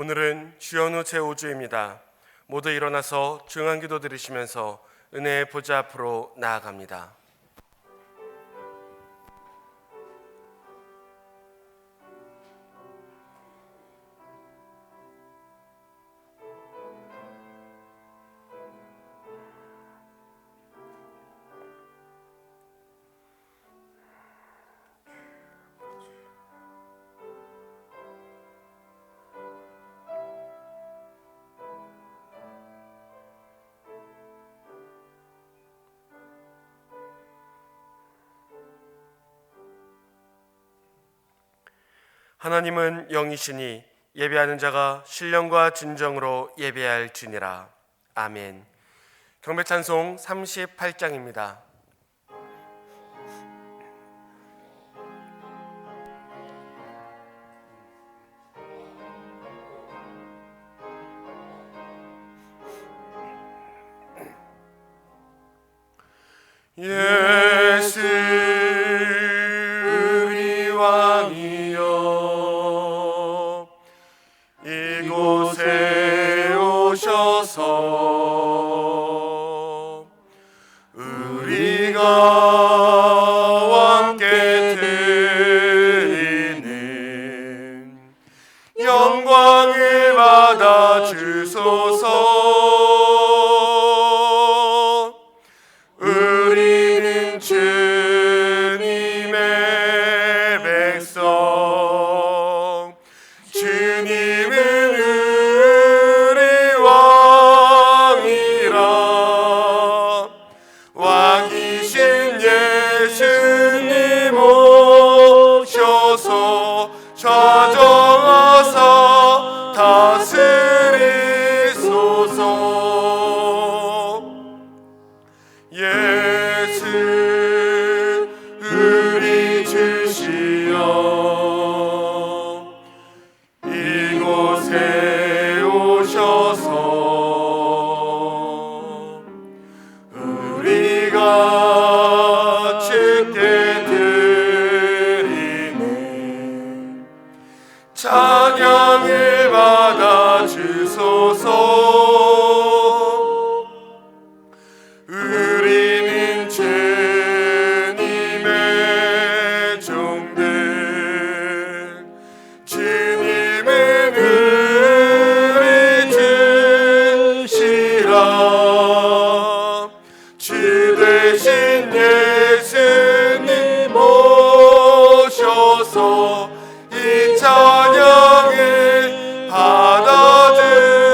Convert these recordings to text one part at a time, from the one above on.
오늘은 주연후 제5주입니다. 모두 일어나서 중앙기도 드리시면서 은혜의 보좌 앞으로 나아갑니다. 하나님은 영이시니 예배하는 자가 신령과 진정으로 예배할지니라. 아멘. 경배찬송 38장입니다. 예수 우리 왕이여 이곳에 오셔서 우리가 함께 드리는 영광을 받아 주소서. 우리는 주님의 백성, 주님은 우리 왕이라. 왕이신 예수님 오셔서 좌정하사 다스리소서. 예수 우리 주시여 이곳에 오셔서 우리가 주께 드리는 찬양을 받아 주소서. 우리는 주님의 종들, 주님은 우리 주시라. 주 대신 예수님 오셔서 이 찬양을 받아주소서.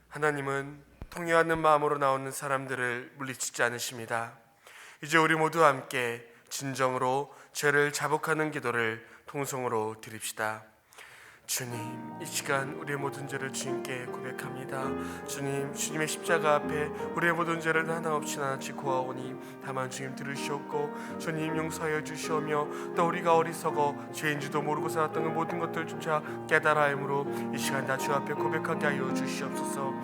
하나님은 통회하는 마음으로 나오는 사람들을 물리치지 않으십니다. 이제 우리 모두 함께 진정으로 죄를 자복하는 기도를 통성으로 드립시다. 주님, 이 시간 우리의 모든 죄를 주님께 고백합니다. 주님, 주님의 십자가 앞에 우리의 모든 죄를 하나 없이 나눠지 고하오니 다만 주님 들으시옵고 주님 용서하여 주시오며 또 우리가 어리석어 죄인지도 모르고 살았던 그 모든 것들조차 깨달아 알므로 이 시간 다 주 앞에 고백하게 하여 주시옵소서.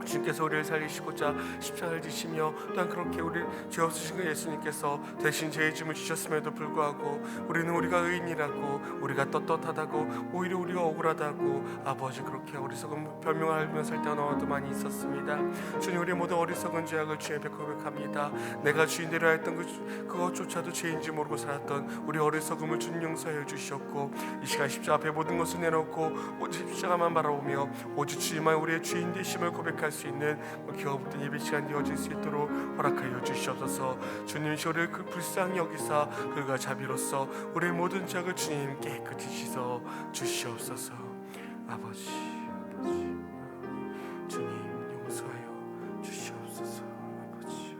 주님께서 우리를 살리시고자 십자가를 지시며 또한 그렇게 우리 죄 없으신 그 예수님께서 대신 죄의 짐을 지셨음에도 불구하고 우리가 의인이라고, 우리가 떳떳하다고, 오히려 우리가 억울하다고 아버지 그렇게 어리석은 변명을 알면서 살 때가 너무도 많이 있었습니다. 주님, 우리 모두 어리석은 죄악을 주님 앞에 고백합니다. 내가 주인되려 했던 그것조차도 죄인지 모르고 살았던 우리 어리석음을 주님 용서해 주셨고 이 시간 십자가 앞에 모든 것을 내놓고 오직 십자가만 바라보며 오직 주님만 우리의 주인 되심을 고백할 수 있는 기가 붙은 예배 시간 되어질 수 있도록 허락하여 주시옵소서. 주님, 우리를 그 불쌍히 여기사 그가 자비로써 우리의 모든 죄악을 주님 깨끗이 씻어 주시옵소서. 아버지 주님 용서하여 주시옵소서. 아버지,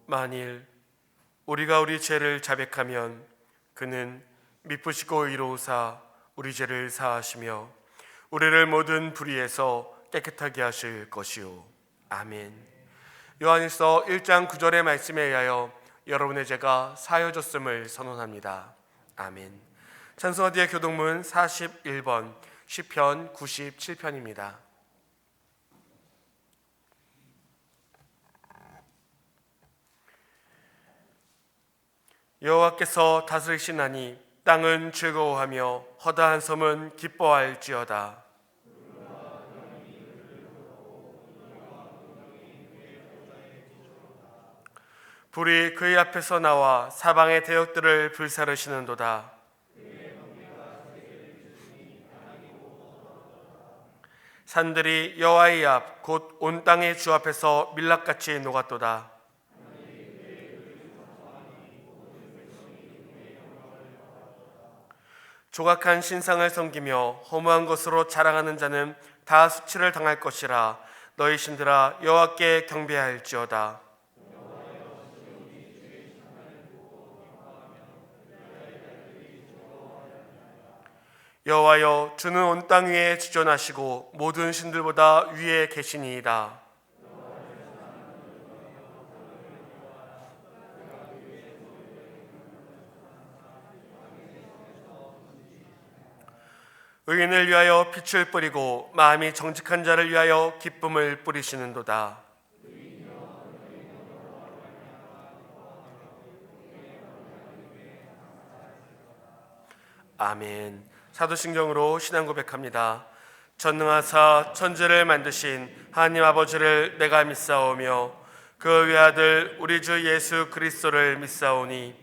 만일 우리가 우리 죄를 자백하면 그는 미쁘시고 의로우사 우리 죄를 사하시며 우리를 모든 불의에서 깨끗하게 하실 것이요. 아멘. 요한일서 1장 9절의 말씀에 의하여 여러분의 죄가 사하여졌음을 선언합니다. 아멘. 찬송가디의 교동문 41번 시편 97편입니다. 여호와께서 다스리시나니 땅은 즐거워하며 허다한 섬은 기뻐할지어다. 불이 그의 앞에서 나와 사방의 대역들을 불사르시는도다. 산들이 여호와의 앞 곧 온 땅의 주 앞에서 밀랍같이 녹았도다. 조각한 신상을 섬기며 허무한 것으로 자랑하는 자는 다 수치를 당할 것이라. 너희 신들아 여호와께 경배할지어다. 여호와여, 주는 온 땅 위에 주존하시고 모든 신들보다 위에 계시니이다. 의인을 위하여 빛을 뿌리고 마음이 정직한 자를 위하여 기쁨을 뿌리시는도다. 아멘. 사도신경으로 신앙 고백합니다. 전능하사 천지를 만드신 하나님 아버지를 내가 믿사오며 그 외아들 우리 주 예수 그리스도를 믿사오니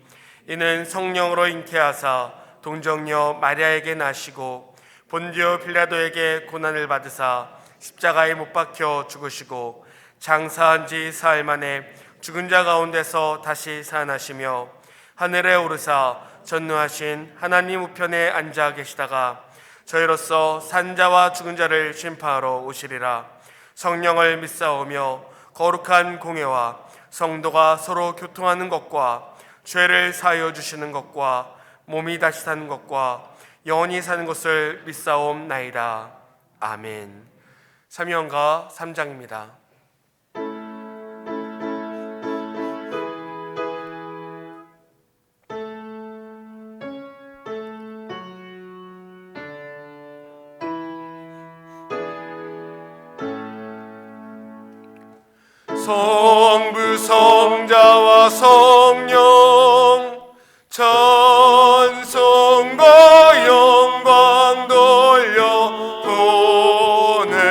이는 성령으로 잉태하사 동정녀 마리아에게 나시고 본디오 빌라도에게 고난을 받으사 십자가에 못 박혀 죽으시고 장사한 지 사흘 만에 죽은 자 가운데서 다시 살아나시며 하늘에 오르사 전능하신 하나님 우편에 앉아 계시다가 저희로서 산자와 죽은 자를 심판하러 오시리라. 성령을 믿사오며 거룩한 공회와 성도가 서로 교통하는 것과 죄를 사하여 주시는 것과 몸이 다시 사는 것과 영원히 사는 것을 믿사옵나이다. 아멘. 사무엘하 3장입니다. 성부 성자와 성령 찬송과 영광 돌려 보내세.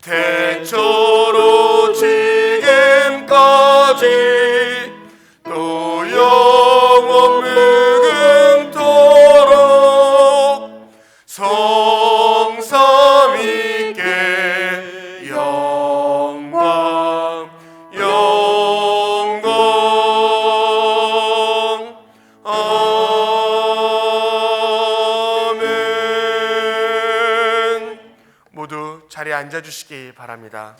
태초로 지금까지 또 영원 무궁토록 성삼위께 자리에 앉아주시기 바랍니다.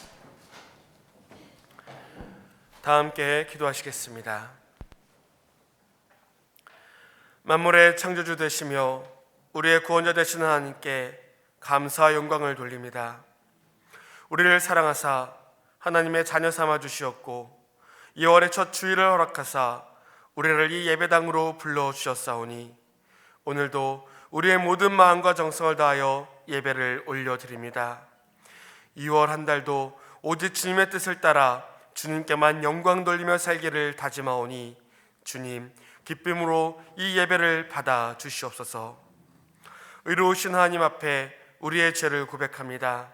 다 함께 기도하시겠습니다. 만물의 창조주 되시며 우리의 구원자 되시는 하나님께 감사와 영광을 돌립니다. 우리를 사랑하사 하나님의 자녀 삼아 주시었고 2월의 첫 주일을 허락하사 우리를 이 예배당으로 불러주셨사오니 오늘도 우리의 모든 마음과 정성을 다하여 예배를 올려드립니다. 2월 한 달도 오직 주님의 뜻을 따라 주님께만 영광 돌리며 살기를 다짐하오니 주님 기쁨으로 이 예배를 받아 주시옵소서. 의로우신 하나님 앞에 우리의 죄를 고백합니다.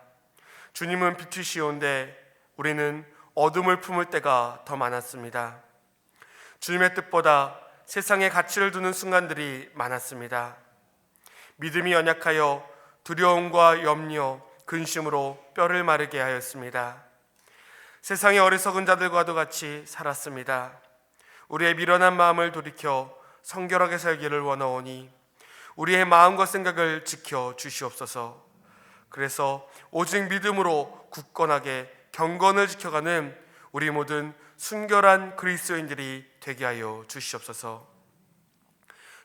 주님은 빛이시온데 우리는 어둠을 품을 때가 더 많았습니다. 주님의 뜻보다 세상의 가치를 두는 순간들이 많았습니다. 믿음이 연약하여 두려움과 염려, 근심으로 뼈를 마르게 하였습니다. 세상의 어리석은 자들과도 같이 살았습니다. 우리의 미련한 마음을 돌이켜 성결하게 살기를 원하오니 우리의 마음과 생각을 지켜 주시옵소서. 그래서 오직 믿음으로 굳건하게 경건을 지켜가는 우리 모든 순결한 그리스도인들이 되게 하여 주시옵소서.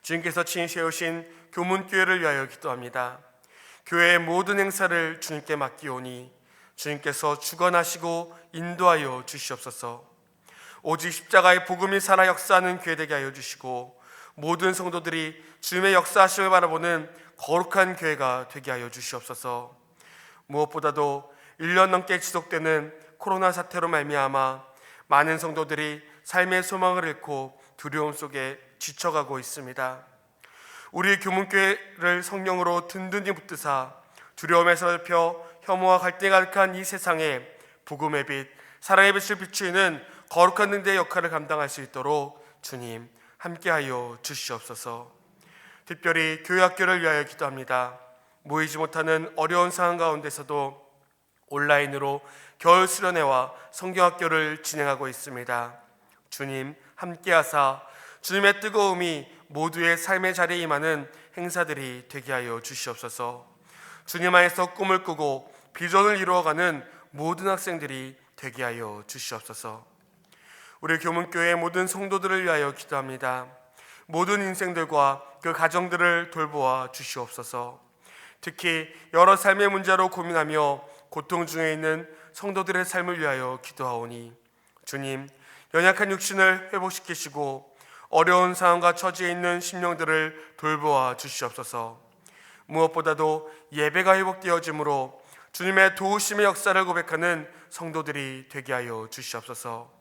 주님께서 친히 세우신 교문교회를 위하여 기도합니다. 교회의 모든 행사를 주님께 맡기오니 주님께서 주관하시고 인도하여 주시옵소서. 오직 십자가의 복음이 살아 역사하는 교회 되게 하여 주시고 모든 성도들이 주님의 역사하심을 바라보는 거룩한 교회가 되게 하여 주시옵소서. 무엇보다도 1년 넘게 지속되는 코로나 사태로 말미암아 많은 성도들이 삶의 소망을 잃고 두려움 속에 지쳐가고 있습니다. 우리 교문교회를 성령으로 든든히 붙드사 두려움에서 넓혀 혐오와 갈등이 가득한 이 세상에 복음의 빛, 사랑의 빛을 비추이는 거룩한 능대의 역할을 감당할 수 있도록 주님 함께하여 주시옵소서. 특별히 교회학교를 위하여 기도합니다. 모이지 못하는 어려운 상황 가운데서도 온라인으로 겨울 수련회와 성경학교를 진행하고 있습니다. 주님 함께하사 주님의 뜨거움이 모두의 삶의 자리에 임하는 행사들이 되게 하여 주시옵소서. 주님 안에서 꿈을 꾸고 비전을 이루어가는 모든 학생들이 되게 하여 주시옵소서. 우리 교문교회의 모든 성도들을 위하여 기도합니다. 모든 인생들과 그 가정들을 돌보아 주시옵소서. 특히 여러 삶의 문제로 고민하며 고통 중에 있는 성도들의 삶을 위하여 기도하오니 주님 연약한 육신을 회복시키시고 어려운 상황과 처지에 있는 심령들을 돌보아 주시옵소서. 무엇보다도 예배가 회복되어짐으로 주님의 도우심의 역사를 고백하는 성도들이 되게 하여 주시옵소서.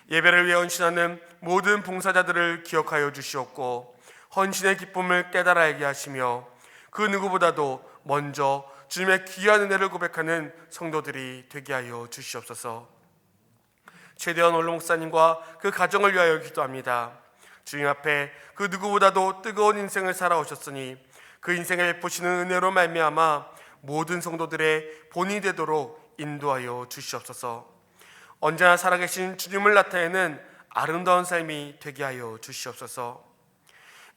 예배를 위해 헌신하는 모든 봉사자들을 기억하여 주시옵고 헌신의 기쁨을 깨달아 알게 하시며 그 누구보다도 먼저 주님의 귀한 은혜를 고백하는 성도들이 되게 하여 주시옵소서. 최대원 원로 목사님과 그 가정을 위하여 기도합니다. 주님 앞에 그 누구보다도 뜨거운 인생을 살아오셨으니 그 인생을 베푸시는 은혜로 말미암아 모든 성도들의 본이 되도록 인도하여 주시옵소서. 언제나 살아계신 주님을 나타내는 아름다운 삶이 되게 하여 주시옵소서.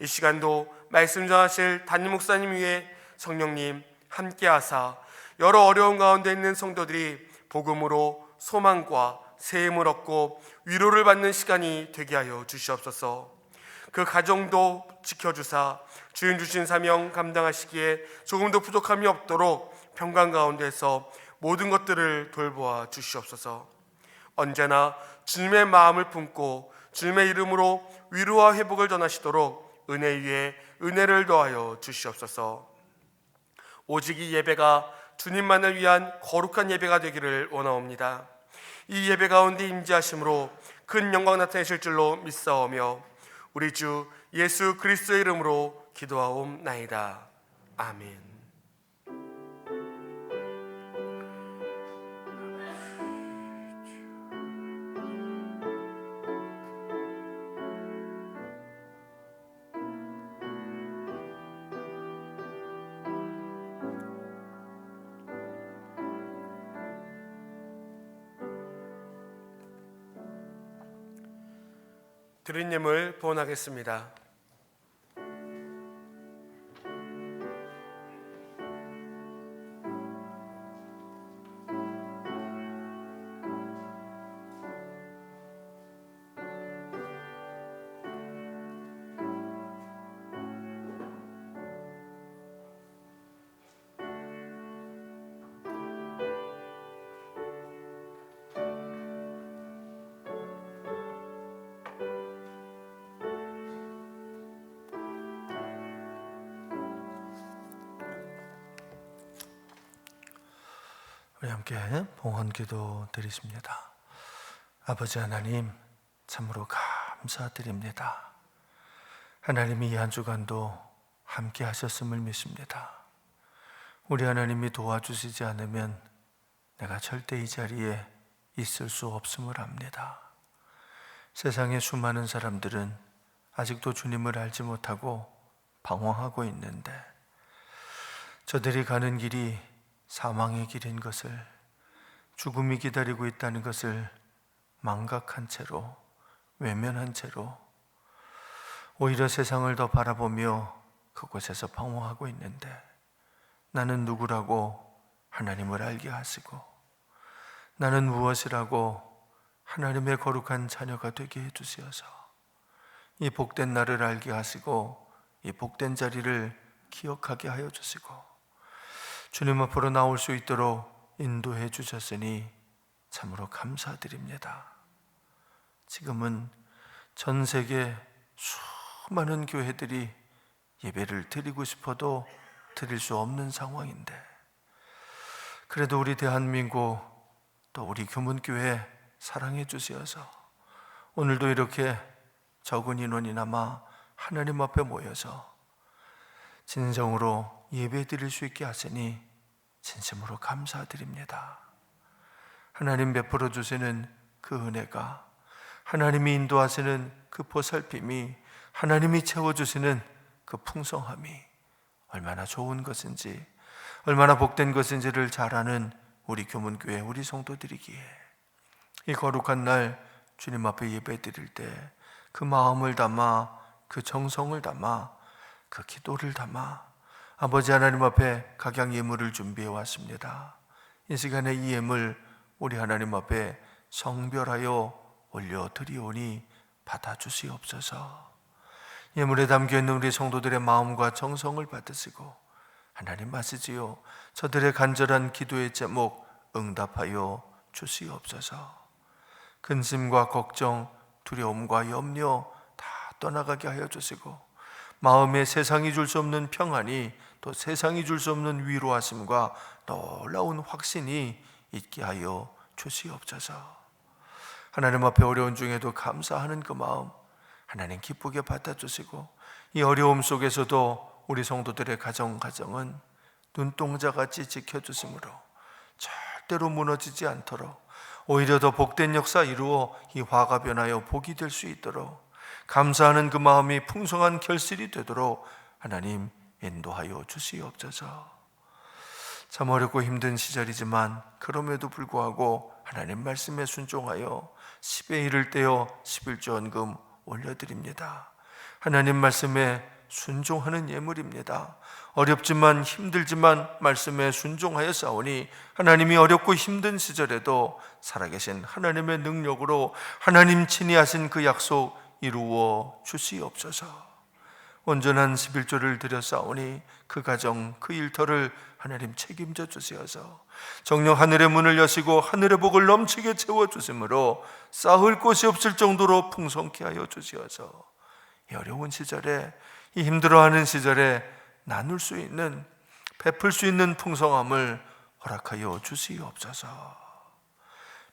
이 시간도 말씀 전하실 담임 목사님 위에 성령님 함께하사 여러 어려운 가운데 있는 성도들이 복음으로 소망과 새 힘을 얻고 위로를 받는 시간이 되게 하여 주시옵소서. 그 가정도 지켜주사 주님 주신 사명 감당하시기에 조금도 부족함이 없도록 평강 가운데서 모든 것들을 돌보아 주시옵소서. 언제나 주님의 마음을 품고 주님의 이름으로 위로와 회복을 전하시도록 은혜 위에 은혜를 더하여 주시옵소서. 오직 이 예배가 주님만을 위한 거룩한 예배가 되기를 원하옵니다. 이 예배 가운데 임재하심으로 큰 영광 나타내실 줄로 믿사오며 우리 주 예수 그리스도의 이름으로 기도하옵나이다. 아멘. 드린 예물 보온하겠습니다. 우리 함께 봉헌기도 드리십니다. 아버지 하나님, 참으로 감사드립니다. 하나님이 이 한 주간도 함께 하셨음을 믿습니다. 우리 하나님이 도와주시지 않으면 내가 절대 이 자리에 있을 수 없음을 압니다. 세상의 수많은 사람들은 아직도 주님을 알지 못하고 방황하고 있는데 저들이 가는 길이 사망의 길인 것을, 죽음이 기다리고 있다는 것을 망각한 채로, 외면한 채로 오히려 세상을 더 바라보며 그곳에서 방황하고 있는데 나는 누구라고 하나님을 알게 하시고 나는 무엇이라고 하나님의 거룩한 자녀가 되게 해주시어서 이 복된 날을 알게 하시고 이 복된 자리를 기억하게 하여 주시고 주님 앞으로 나올 수 있도록 인도해 주셨으니 참으로 감사드립니다. 지금은 전 세계 수많은 교회들이 예배를 드리고 싶어도 드릴 수 없는 상황인데 그래도 우리 대한민국 또 우리 교문교회 사랑해 주시어서 오늘도 이렇게 적은 인원이나마 하나님 앞에 모여서 진정으로 예배 드릴 수 있게 하시니 진심으로 감사드립니다. 하나님 베풀어 주시는 그 은혜가, 하나님이 인도하시는 그 보살핌이, 하나님이 채워주시는 그 풍성함이 얼마나 좋은 것인지, 얼마나 복된 것인지를 잘 아는 우리 교문교회, 우리 성도들이기에 이 거룩한 날 주님 앞에 예배 드릴 때 그 마음을 담아, 그 정성을 담아, 그 기도를 담아 아버지 하나님 앞에 각양 예물을 준비해 왔습니다. 이 시간에 이 예물 우리 하나님 앞에 성별하여 올려드리오니 받아주시옵소서. 예물에 담겨있는 우리 성도들의 마음과 정성을 받으시고 하나님 아시지요, 저들의 간절한 기도의 제목 응답하여 주시옵소서. 근심과 걱정, 두려움과 염려 다 떠나가게 하여 주시고 마음에 세상이 줄 수 없는 평안이, 또 세상이 줄 수 없는 위로하심과 놀라운 확신이 있게 하여 주시옵소서. 하나님 앞에 어려운 중에도 감사하는 그 마음 하나님 기쁘게 받아주시고, 이 어려움 속에서도 우리 성도들의 가정은 눈동자같이 지켜주심으로 절대로 무너지지 않도록, 오히려 더 복된 역사 이루어 이 화가 변하여 복이 될 수 있도록, 감사하는 그 마음이 풍성한 결실이 되도록 하나님 인도하여 주시옵소서. 참 어렵고 힘든 시절이지만 그럼에도 불구하고 하나님 말씀에 순종하여 10의 1을 떼어 11조 헌금 올려드립니다. 하나님 말씀에 순종하는 예물입니다. 어렵지만 힘들지만 말씀에 순종하여 싸우니 하나님이 어렵고 힘든 시절에도 살아계신 하나님의 능력으로 하나님 친히 하신 그 약속 이루어 주시옵소서. 온전한 11조를 드려 싸우니 그 가정, 그 일터를 하나님 책임져 주시어서 정녕 하늘의 문을 여시고 하늘의 복을 넘치게 채워주심으로 쌓을 곳이 없을 정도로 풍성케 하여 주시어서 이 어려운 시절에, 이 힘들어하는 시절에 나눌 수 있는, 베풀 수 있는 풍성함을 허락하여 주시옵소서.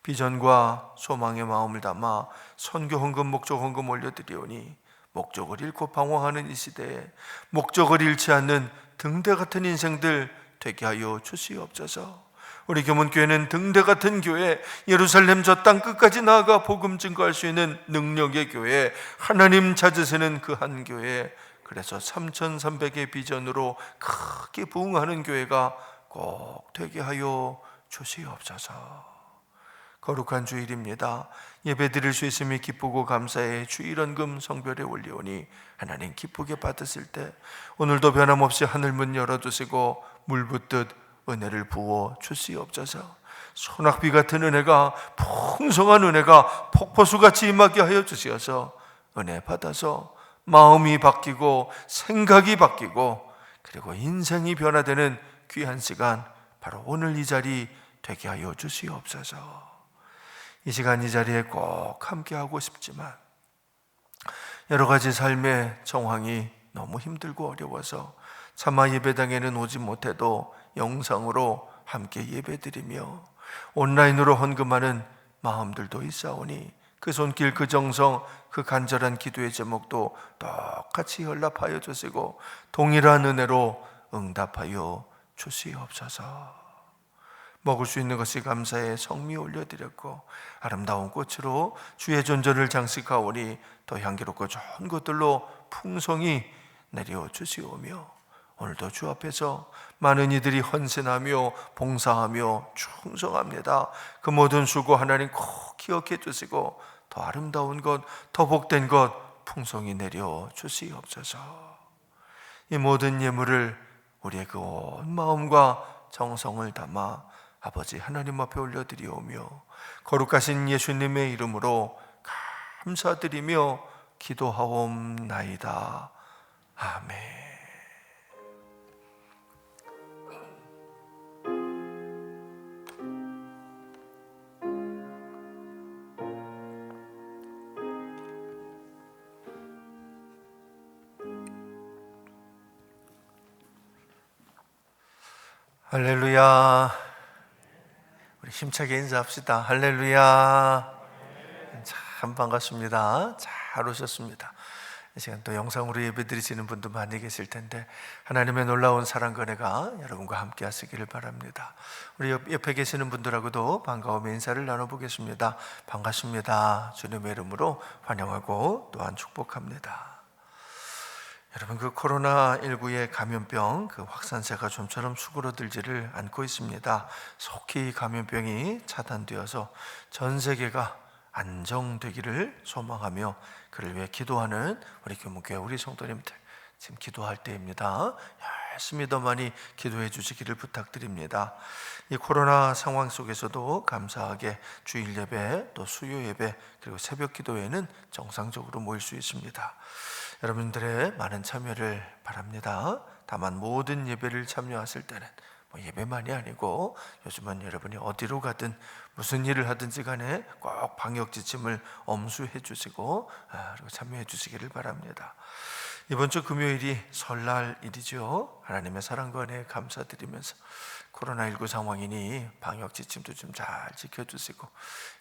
비전과 소망의 마음을 담아 선교 헌금, 목적 헌금 올려드리오니 목적을 잃고 방황하는 이 시대에 목적을 잃지 않는 등대 같은 인생들 되게 하여 주시옵소서. 우리 교문교회는 등대 같은 교회, 예루살렘 저 땅 끝까지 나아가 복음 증거할 수 있는 능력의 교회, 하나님 찾으시는 그 한 교회, 그래서 3,300의 비전으로 크게 부흥하는 교회가 꼭 되게 하여 주시옵소서. 거룩한 주일입니다. 예배 드릴 수 있음이 기쁘고 감사해 주일헌금 성별에 올리오니 하나님 기쁘게 받으실 때 오늘도 변함없이 하늘문 열어주시고 물 붓듯 은혜를 부어 주시옵소서. 소낙비 같은 은혜가, 풍성한 은혜가 폭포수같이 임하게 하여 주시어서 은혜 받아서 마음이 바뀌고 생각이 바뀌고 그리고 인생이 변화되는 귀한 시간, 바로 오늘 이 자리 되게 하여 주시옵소서. 이 시간 이 자리에 꼭 함께 하고 싶지만 여러 가지 삶의 정황이 너무 힘들고 어려워서 차마 예배당에는 오지 못해도 영상으로 함께 예배드리며 온라인으로 헌금하는 마음들도 있사오니 그 손길, 그 정성, 그 간절한 기도의 제목도 똑같이 연락하여 주시고 동일한 은혜로 응답하여 주시옵소서. 먹을 수 있는 것이 감사의 성미 올려드렸고 아름다운 꽃으로 주의 존전을 장식하오니 더 향기롭고 좋은 것들로 풍성히 내려 주시오며 오늘도 주 앞에서 많은 이들이 헌신하며 봉사하며 충성합니다. 그 모든 수고 하나님 꼭 기억해 주시고 더 아름다운 것, 더 복된 것 풍성히 내려 주시옵소서. 이 모든 예물을 우리의 그 온 마음과 정성을 담아 아버지 하나님 앞에 올려드리오며 거룩하신 예수님의 이름으로 감사드리며 기도하옵나이다. 아멘. 할렐루야. 우리 힘차게 인사합시다. 할렐루야. 참 반갑습니다. 잘 오셨습니다. 이 시간 또 영상으로 예배드리시는 분도 많이 계실 텐데 하나님의 놀라운 사랑과 은혜가 여러분과 함께 하시기를 바랍니다. 우리 옆에 계시는 분들하고도 반가움의 인사를 나눠보겠습니다. 반갑습니다. 주님의 이름으로 환영하고 또한 축복합니다. 여러분, 그 코로나19의 감염병 그 확산세가 좀처럼 수그러들지를 않고 있습니다. 속히 감염병이 차단되어서 전 세계가 안정되기를 소망하며 그를 위해 기도하는 우리 교무교회 우리 성도님들, 지금 기도할 때입니다. 열심히 더 많이 기도해 주시기를 부탁드립니다. 이 코로나 상황 속에서도 감사하게 주일 예배, 또 수요 예배, 그리고 새벽 기도회는 정상적으로 모일 수 있습니다. 여러분들의 많은 참여를 바랍니다. 다만 모든 예배를 참여하실 때는 예배만이 아니고 요즘은 여러분이 어디로 가든 무슨 일을 하든지 간에 꼭 방역 지침을 엄수해 주시고 그리고 참여해 주시기를 바랍니다. 이번 주 금요일이 설날일이죠. 하나님의 사랑과 은혜에 감사드리면서 코로나19 상황이니 방역 지침도 좀 잘 지켜주시고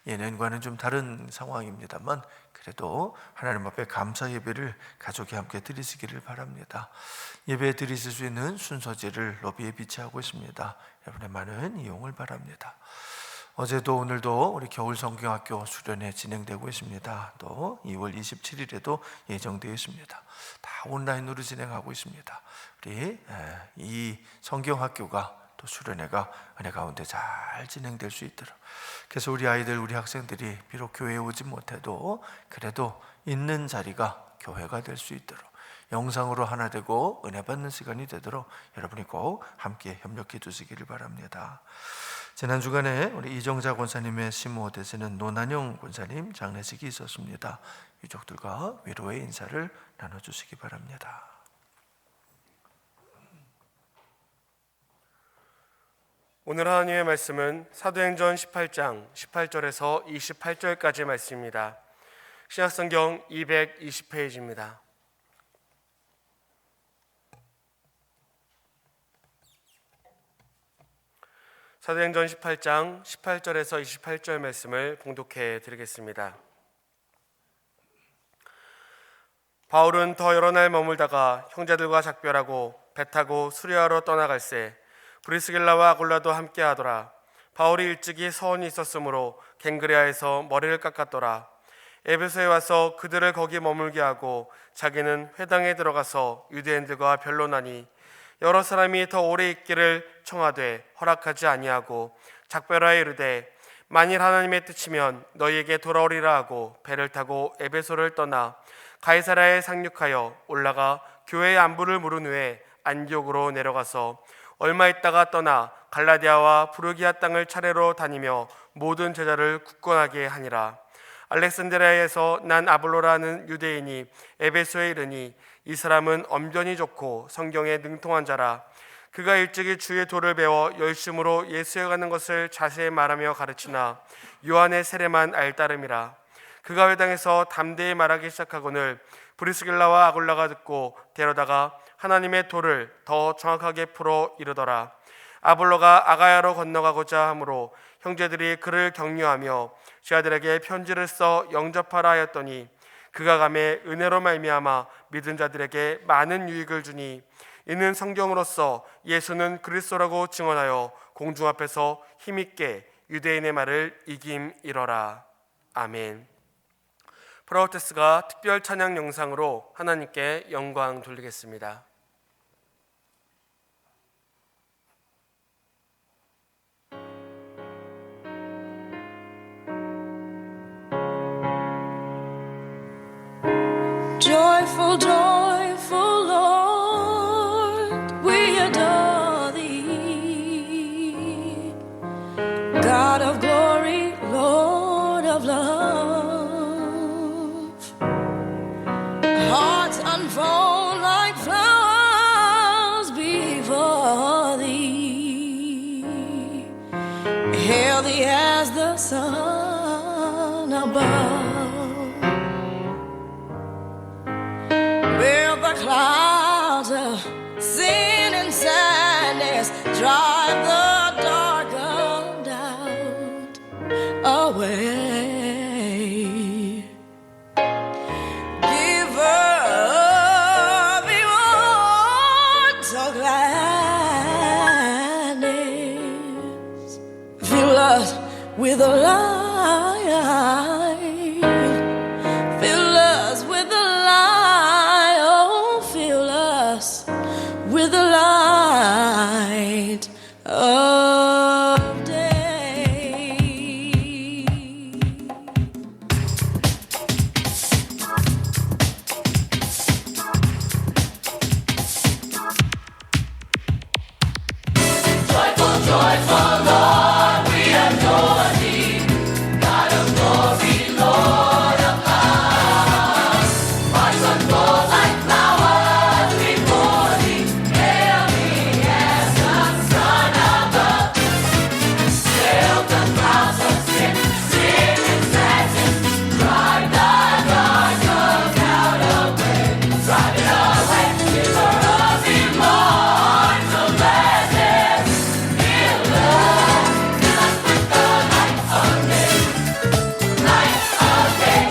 예년과는 좀 다른 상황입니다만 그래도 하나님 앞에 감사 예배를 가족이 함께 드리시기를 바랍니다. 예배 드리실 수 있는 순서지를 로비에 비치하고 있습니다. 여러분의 많은 이용을 바랍니다. 어제도 오늘도 우리 겨울 성경학교 수련회 진행되고 있습니다. 또 2월 27일에도 예정되어 있습니다. 다 온라인으로 진행하고 있습니다. 우리 이 성경학교가 또 수련회가 은혜 가운데 잘 진행될 수 있도록, 그래서 우리 아이들, 우리 학생들이 비록 교회에 오지 못해도 그래도 있는 자리가 교회가 될 수 있도록 영상으로 하나 되고 은혜 받는 시간이 되도록 여러분이 꼭 함께 협력해 주시기를 바랍니다. 지난 주간에 우리 이정자 권사님의 시모 되시는 노난영 권사님 장례식이 있었습니다. 유족들과 위로의 인사를 나눠주시기 바랍니다. 오늘 하나님의 말씀은 사도행전 18장 18절에서 28절까지 말씀입니다. 신약성경 220페이지입니다. 사도행전 18장 18절에서 28절 말씀을 봉독해 드리겠습니다. 바울은 더 여러 날 머물다가 형제들과 작별하고 배 타고 수리아로 떠나갈새 브리스길라와 아굴라도 함께하더라. 바울이 일찍이 서원이 있었으므로 갱그레아에서 머리를 깎았더라. 에베소에 와서 그들을 거기 머물게 하고 자기는 회당에 들어가서 유대인들과 변론하니 여러 사람이 더 오래 있기를 청하되 허락하지 아니하고 작별하여 이르되 만일 하나님의 뜻이면 너희에게 돌아오리라 하고 배를 타고 에베소를 떠나 가이사랴에 상륙하여 올라가 교회의 안부를 물은 후에 안디옥으로 내려가서 얼마 있다가 떠나 갈라디아와 부르기아 땅을 차례로 다니며 모든 제자를 굳건하게 하니라. 알렉산드리아에서 난 아볼로라는 유대인이 에베소에 이르니 이 사람은 언변이 좋고 성경에 능통한 자라. 그가 일찍이 주의 도를 배워 열심으로 예수에 가는 것을 자세히 말하며 가르치나 요한의 세례만 알따름이라. 그가 회당에서 담대히 말하기 시작하거늘 브리스길라와 아굴라가 듣고 데려다가 하나님의 도를 더 정확하게 풀어 이르더라. 아볼로가 아가야로 건너가고자 하므로 형제들이 그를 격려하며 제자들에게 편지를 써 영접하라 하였더니 그가 가매 은혜로 말미암아 믿은 자들에게 많은 유익을 주니 이는 성경으로서 예수는 그리스도라고 증언하여 공중 앞에서 힘있게 유대인의 말을 이김이러라. 아멘. 프라우테스가 특별 찬양 영상으로 하나님께 영광 돌리겠습니다. Joyful, joyful Lord, we adore Thee. God of glory, Lord of love. Hearts unfold like flowers before Thee. Hail Thee as the sun above. Clouds of sin and sadness drive the dark doubt away. with a light. Fill us with a light. Oh, fill us with the light of day. Joyful, joyful Lord, we adore thee. God of glory, Lord of power. Hearts unfold like flowers before thee. Hail thee as the Son of God. Hail the clouds of sin, sin and sadness. Drive the dark clouds away. Drive it away, giver of immortal gladness. Fill us with the light of day. Light of day.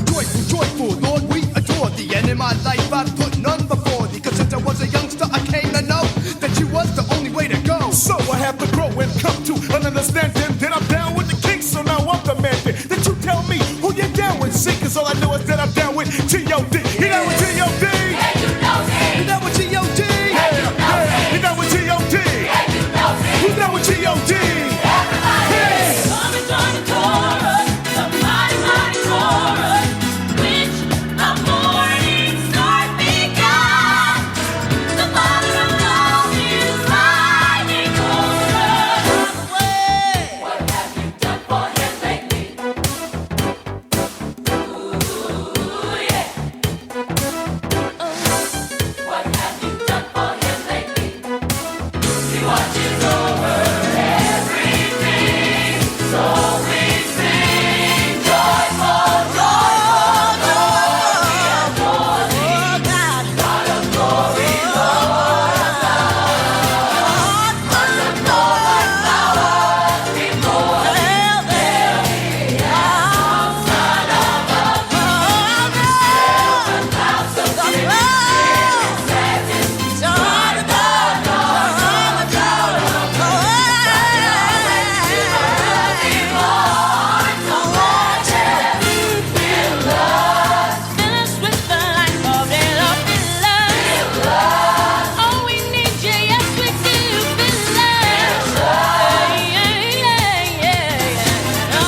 Joyful, joyful, Lord, we adore thee. And in my life I put none before thee. Cause since I was a youngster, I came to know that you was the only way to go. So I have to grow and come to an understanding that I'm down with the king, so now I'm the man that you tell me who you're down with. See, cause all I know is that I'm down with G.O.D. You down with G.O.D.? Yeah, you know me. You down with G.O.D.? Yeah, you know me. You down with G.O.D.? Yeah, you know me. You down with G.O.D.? Come and join the chorus, the mighty, mighty chorus, which the morning star began. The Father of love is riding over us. What have you done for him lately? Ooh, yeah. What have you done for him lately? He watches over everything, so we sing joyful, joyful, Lord, we adore thee. God of glory, Lord of love. Hearts unfold like flowers before thee. Hail thee as the Son of God. Hail the clouds of sin, sin and sadness. Drive the dark clouds Fill us with the light of day, Lord, fill us. Oh, we need you, yes, we do. Fill us. Yeah, yeah, yeah. Oh,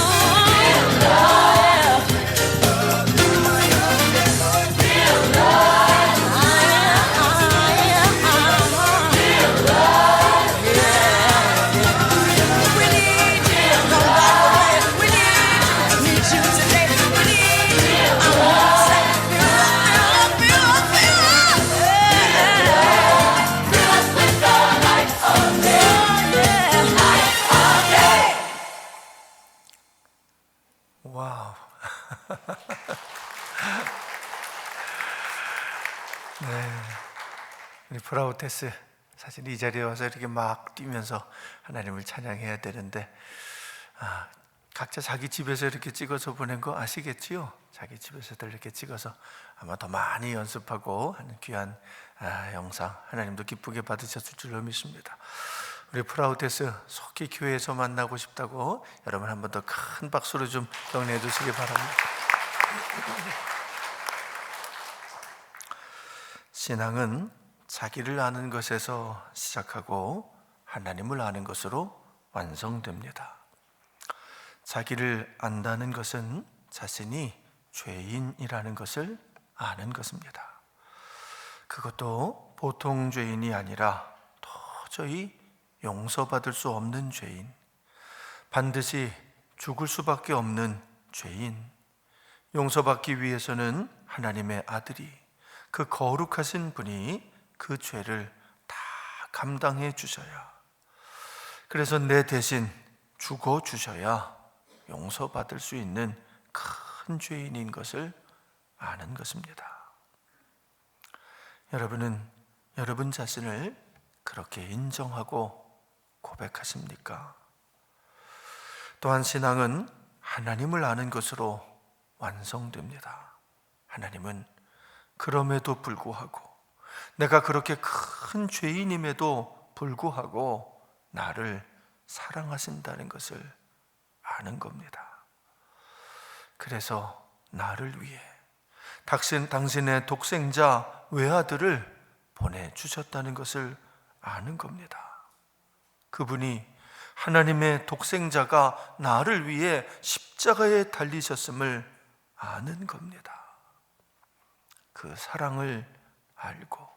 we need you. Come back away. We need you today. We need you. I wanna say, fill up, fill up, Fill us with the light of day, light of day. 와우. 네. 우리 브라우테스 사실 이 자리에 와서 이렇게 막 뛰면서 하나님을 찬양해야 되는데 각자 자기 집에서 이렇게 찍어서 보낸 거 아시겠지요? 자기 집에서도 이렇게 찍어서 아마 더 많이 연습하고 하는 귀한 영상 하나님도 기쁘게 받으셨을 줄로 믿습니다. 우리 프라우테스 속히 교회에서 만나고 싶다고 여러분 한 번 더 큰 박수로 좀 격려해 주시기 바랍니다. 신앙은 자기를 아는 것에서 시작하고 하나님을 아는 것으로 완성됩니다. 자기를 안다는 것은 자신이 죄인이라는 것을 아는 것입니다. 그것도 보통 죄인이 아니라 도저히 용서받을 수 없는 죄인, 반드시 죽을 수밖에 없는 죄인, 용서받기 위해서는 하나님의 아들이, 그 거룩하신 분이 그 죄를 다 감당해 주셔야, 그래서 내 대신 죽어 주셔야 용서받을 수 있는 큰 죄인인 것을 아는 것입니다. 여러분은 여러분 자신을 그렇게 인정하고 고백하십니까? 또한 신앙은 하나님을 아는 것으로 완성됩니다. 하나님은 그럼에도 불구하고, 내가 그렇게 큰 죄인임에도 불구하고 나를 사랑하신다는 것을 아는 겁니다. 그래서 나를 위해 당신의 독생자 외아들을 보내주셨다는 것을 아는 겁니다. 그분이 하나님의 독생자가 나를 위해 십자가에 달리셨음을 아는 겁니다. 그 사랑을 알고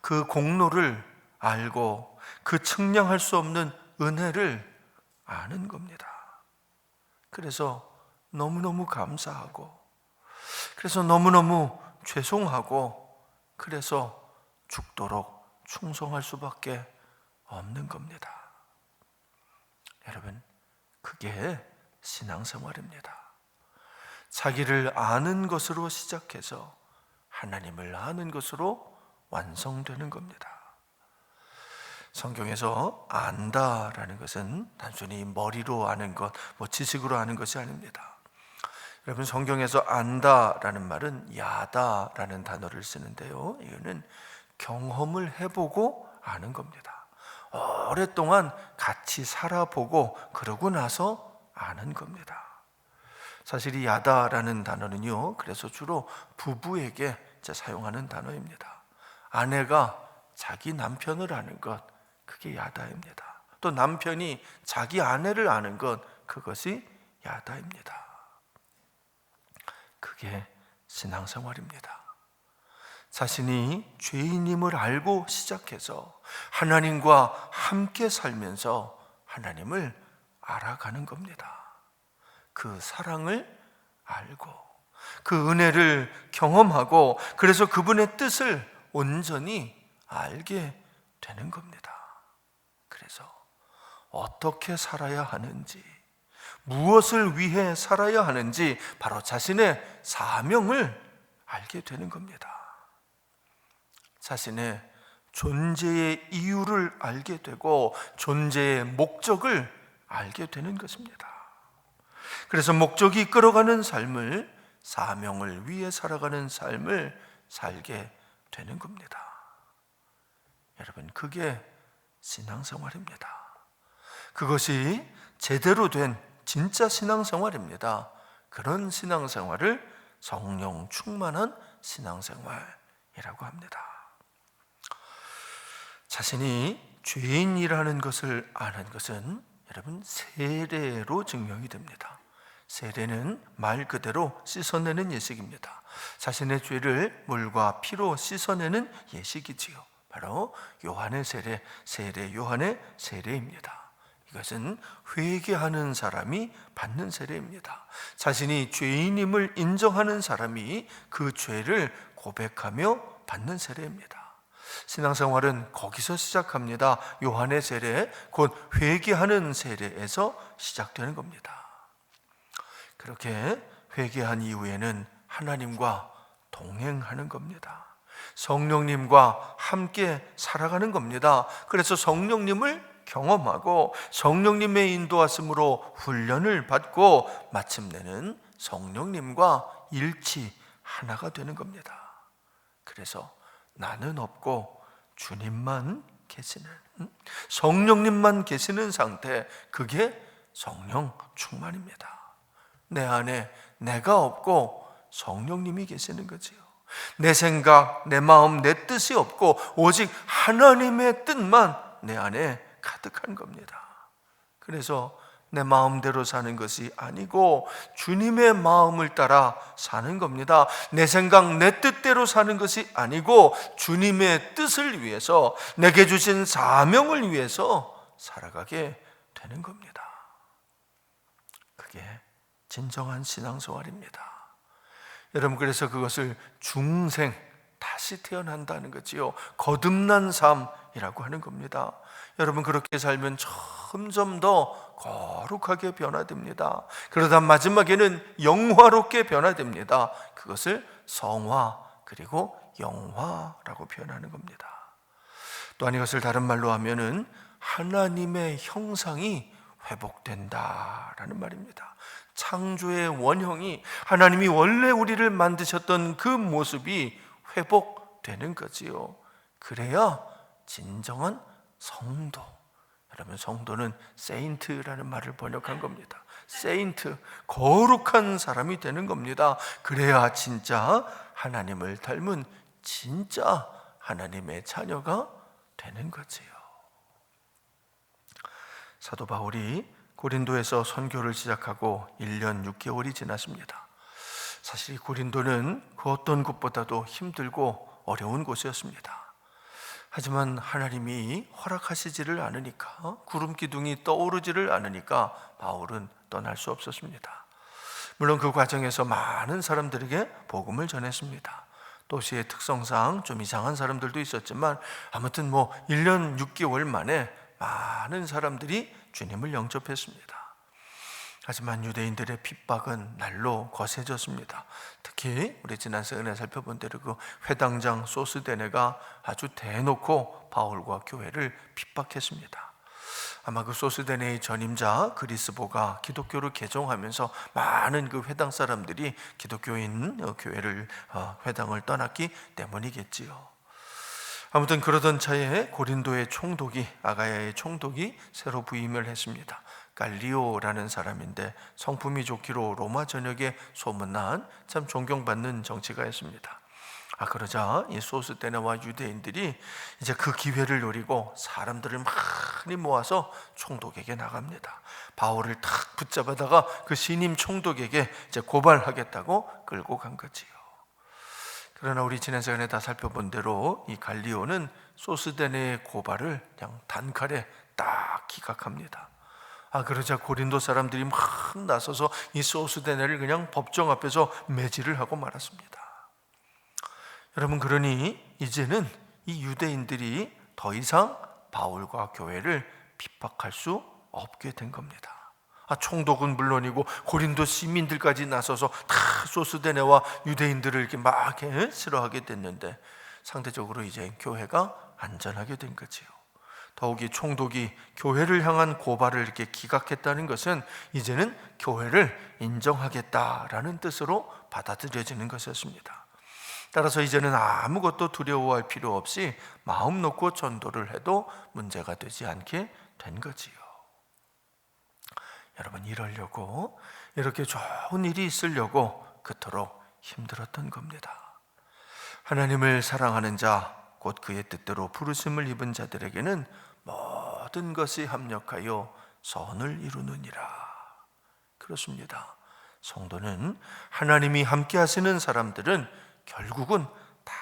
그 공로를 알고 그 측량할 수 없는 은혜를 아는 겁니다. 그래서 너무너무 감사하고, 그래서 너무너무 죄송하고, 그래서 죽도록 충성할 수밖에 없는 겁니다. 여러분, 그게 신앙생활입니다. 자기를 아는 것으로 시작해서 하나님을 아는 것으로 완성되는 겁니다. 성경에서 안다라는 것은 단순히 머리로 아는 것, 지식으로 아는 것이 아닙니다. 여러분, 성경에서 안다라는 말은 야다라는 단어를 쓰는데요, 이거는 경험을 해보고 아는 겁니다. 오랫동안 같이 살아보고 그러고 나서 아는 겁니다. 사실 이 야다라는 단어는요, 그래서 주로 부부에게 사용하는 단어입니다. 아내가 자기 남편을 아는 것, 그게 야다입니다. 또 남편이 자기 아내를 아는 것, 그것이 야다입니다. 그게 신앙생활입니다. 자신이 죄인임을 알고 시작해서 하나님과 함께 살면서 하나님을 알아가는 겁니다. 그 사랑을 알고 그 은혜를 경험하고, 그래서 그분의 뜻을 온전히 알게 되는 겁니다. 그래서 어떻게 살아야 하는지, 무엇을 위해 살아야 하는지, 바로 자신의 사명을 알게 되는 겁니다. 자신의 존재의 이유를 알게 되고 존재의 목적을 알게 되는 것입니다. 그래서 목적이 이끌어가는 삶을, 사명을 위해 살아가는 삶을 살게 되는 겁니다. 여러분, 그게 신앙생활입니다. 그것이 제대로 된 진짜 신앙생활입니다. 그런 신앙생활을 성령 충만한 신앙생활이라고 합니다. 자신이 죄인이라는 것을 아는 것은 여러분 세례로 증명이 됩니다. 세례는 말 그대로 씻어내는 예식입니다. 자신의 죄를 물과 피로 씻어내는 예식이지요. 바로 요한의 세례, 세례 요한의 세례입니다. 이것은 회개하는 사람이 받는 세례입니다. 자신이 죄인임을 인정하는 사람이 그 죄를 고백하며 받는 세례입니다. 신앙생활은 거기서 시작합니다. 요한의 세례, 곧 회개하는 세례에서 시작되는 겁니다. 그렇게 회개한 이후에는 하나님과 동행하는 겁니다. 성령님과 함께 살아가는 겁니다. 그래서 성령님을 경험하고 성령님의 인도하심으로 훈련을 받고 마침내는 성령님과 일치 하나가 되는 겁니다. 그래서 나는 없고 주님만 계시는, 성령님만 계시는 상태, 그게 성령 충만입니다. 내 안에 내가 없고 성령님이 계시는 거지요. 내 생각, 내 마음, 내 뜻이 없고 오직 하나님의 뜻만 내 안에 가득한 겁니다. 그래서 내 마음대로 사는 것이 아니고 주님의 마음을 따라 사는 겁니다. 내 생각, 내 뜻대로 사는 것이 아니고 주님의 뜻을 위해서, 내게 주신 사명을 위해서 살아가게 되는 겁니다. 그게 진정한 신앙생활입니다. 여러분, 그래서 그것을 중생, 다시 태어난다는 거지요. 거듭난 삶이라고 하는 겁니다. 여러분, 그렇게 살면 점점 더 거룩하게 변화됩니다. 그러다 마지막에는 영화롭게 변화됩니다. 그것을 성화 그리고 영화라고 표현하는 겁니다. 또한 이것을 다른 말로 하면은 하나님의 형상이 회복된다라는 말입니다. 창조의 원형이, 하나님이 원래 우리를 만드셨던 그 모습이 회복되는 거지요. 그래야 진정한 성도, 여러분, 성도는 세인트라는 말을 번역한 겁니다. 세인트, 거룩한 사람이 되는 겁니다. 그래야 진짜 하나님을 닮은 진짜 하나님의 자녀가 되는 거지요. 사도 바울이 고린도에서 선교를 시작하고 1년 6개월이 지났습니다. 사실 이 고린도는 그 어떤 곳보다도 힘들고 어려운 곳이었습니다. 하지만 하나님이 허락하시지를 않으니까, 구름 기둥이 떠오르지를 않으니까 바울은 떠날 수 없었습니다. 물론 그 과정에서 많은 사람들에게 복음을 전했습니다. 도시의 특성상 좀 이상한 사람들도 있었지만 아무튼 1년 6개월 만에 많은 사람들이 주님을 영접했습니다. 하지만 유대인들의 핍박은 날로 거세졌습니다. 특히 우리 지난 시간에 살펴본 대로 그 회당장 소스데네가 아주 대놓고 바울과 교회를 핍박했습니다. 아마 그 소스데네의 전임자 그리스보가 기독교를 개종하면서 많은 그 회당 사람들이 기독교인 교회를 회당을 떠났기 때문이겠지요. 아무튼 그러던 차에 고린도의 총독이, 아가야의 총독이 새로 부임을 했습니다. 갈리오라는 사람인데 성품이 좋기로 로마 전역에 소문난 참 존경받는 정치가였습니다. 그러자 이 소스데네와 유대인들이 이제 그 기회를 노리고 사람들을 많이 모아서 총독에게 나갑니다. 바울을 탁 붙잡아다가 그 신임 총독에게 이제 고발하겠다고 끌고 간 거지요. 그러나 우리 지난 시간에 다 살펴본 대로 이 갈리오는 소스데네의 고발을 그냥 단칼에 딱 기각합니다. 그러자 고린도 사람들이 막 나서서 이 소스데네를 그냥 법정 앞에서 매질을 하고 말았습니다. 여러분, 그러니 이제는 이 유대인들이 더 이상 바울과 교회를 핍박할 수 없게 된 겁니다. 총독은 물론이고 고린도 시민들까지 나서서 다 소스데네와 유대인들을 이렇게 막 싫어하게 됐는데 상대적으로 이제 교회가 안전하게 된 거지요. 더욱이 총독이 교회를 향한 고발을 이렇게 기각했다는 것은 이제는 교회를 인정하겠다라는 뜻으로 받아들여지는 것이었습니다. 따라서 이제는 아무것도 두려워할 필요 없이 마음 놓고 전도를 해도 문제가 되지 않게 된 거지요. 여러분, 이러려고, 이렇게 좋은 일이 있으려고 그토록 힘들었던 겁니다. 하나님을 사랑하는 자, 곧 그의 뜻대로 부르심을 입은 자들에게는 모든 것이 합력하여 선을 이루느니라. 그렇습니다. 성도는 하나님이 함께 하시는 사람들은 결국은 다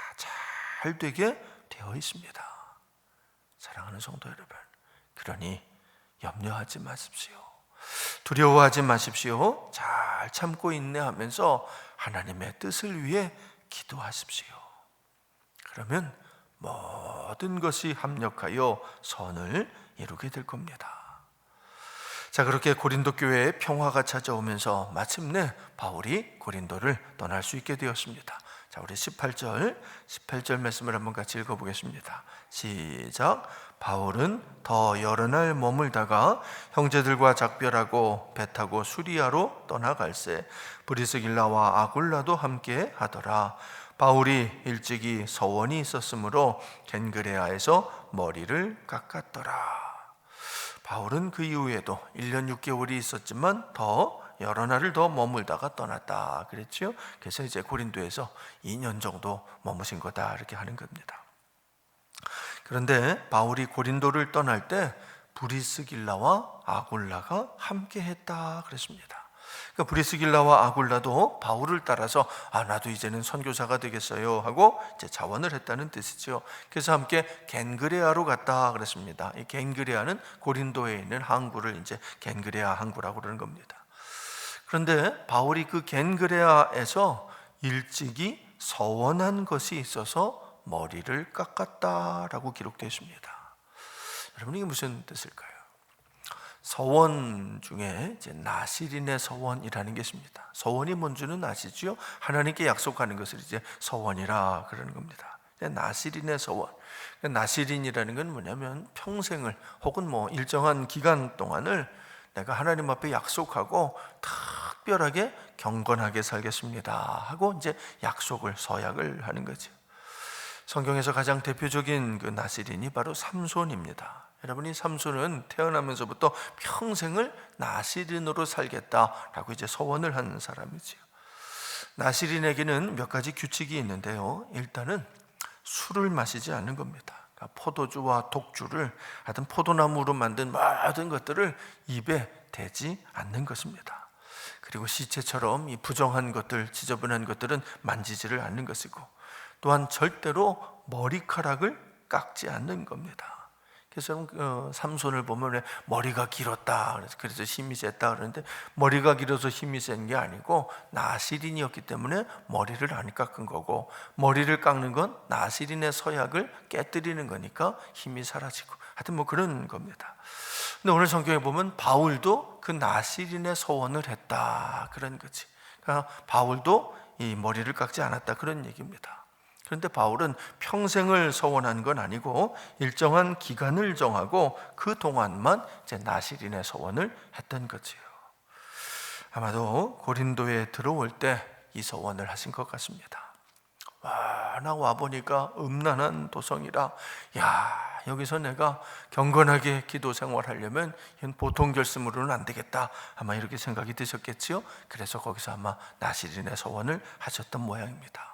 잘 되게 되어 있습니다. 사랑하는 성도 여러분, 그러니 염려하지 마십시오. 두려워하지 마십시오. 잘 참고 인내하면서 하나님의 뜻을 위해 기도하십시오. 그러면 모든 것이 합력하여 선을 이루게 될 겁니다. 자, 그렇게 고린도 교회에 평화가 찾아오면서 마침내 바울이 고린도를 떠날 수 있게 되었습니다. 자, 우리 18절 말씀을 한번 같이 읽어보겠습니다. 시작. 바울은 더 여러 날 머물다가 형제들과 작별하고 배 타고 수리아로 떠나갈새 브리스길라와 아굴라도 함께 하더라. 바울이 일찍이 서원이 있었으므로 겐그레아에서 머리를 깎았더라. 바울은 그 이후에도 1년 6개월이 있었지만 더 여러 날을 더 머물다가 떠났다 그랬죠. 그래서 이제 고린도에서 2년 정도 머무신 거다 이렇게 하는 겁니다. 그런데 바울이 고린도를 떠날 때 브리스길라와 아굴라가 함께 했다 그랬습니다. 그러니까 브리스길라와 아굴라도 바울을 따라서 나도 이제는 선교사가 되겠어요 하고 이제 자원을 했다는 뜻이죠. 그래서 함께 겐그레아로 갔다 그랬습니다. 이 겐그레아는 고린도에 있는 항구를 이제 겐그레아 항구라고 그러는 겁니다. 그런데 바울이 그 겐그레아에서 일찍이 서원한 것이 있어서 머리를 깎았다라고 기록되어 있습니다. 여러분, 이게 무슨 뜻일까요? 서원 중에 이제 나시린의 서원이라는 게 있습니다. 서원이 뭔지는 아시죠? 하나님께 약속하는 것을 이제 서원이라 그러는 겁니다. 나시린의 서원. 나시린이라는 건 뭐냐면 평생을 혹은 일정한 기간 동안을 내가 하나님 앞에 약속하고 특별하게 경건하게 살겠습니다 하고 이제 약속을 서약을 하는 거죠. 성경에서 가장 대표적인 그 나시린이 바로 삼손입니다. 여러분이 삼손은 태어나면서부터 평생을 나시린으로 살겠다라고 이제 서원을 한 사람이지요. 나시린에게는 몇 가지 규칙이 있는데요. 일단은 술을 마시지 않는 겁니다. 그러니까 포도주와 독주를 하여튼 포도나무로 만든 모든 것들을 입에 대지 않는 것입니다. 그리고 시체처럼 이 부정한 것들, 지저분한 것들은 만지지를 않는 것이고, 또한 절대로 머리카락을 깎지 않는 겁니다. 그래서 삼손을 보면 머리가 길었다, 그래서 힘이 셌다 그러는데, 머리가 길어서 힘이 센 게 아니고 나시린이었기 때문에 머리를 안 깎은 거고, 머리를 깎는 건 나시린의 서약을 깨뜨리는 거니까 힘이 사라지고, 하여튼 뭐 그런 겁니다. 근데 오늘 성경에 보면 바울도 그 나시린의 서원을 했다, 그런 거지. 그러니까 바울도 이 머리를 깎지 않았다, 그런 얘기입니다. 그런데 바울은 평생을 서원한 건 아니고 일정한 기간을 정하고 그 동안만 이제 나시린의 서원을 했던 거지요. 아마도 고린도에 들어올 때 이 서원을 하신 것 같습니다. 나 와보니까 음란한 도성이라, 여기서 내가 경건하게 기도 생활하려면 이건 보통 결심으로는 안 되겠다, 아마 이렇게 생각이 드셨겠지요. 그래서 거기서 아마 나시린의 서원을 하셨던 모양입니다.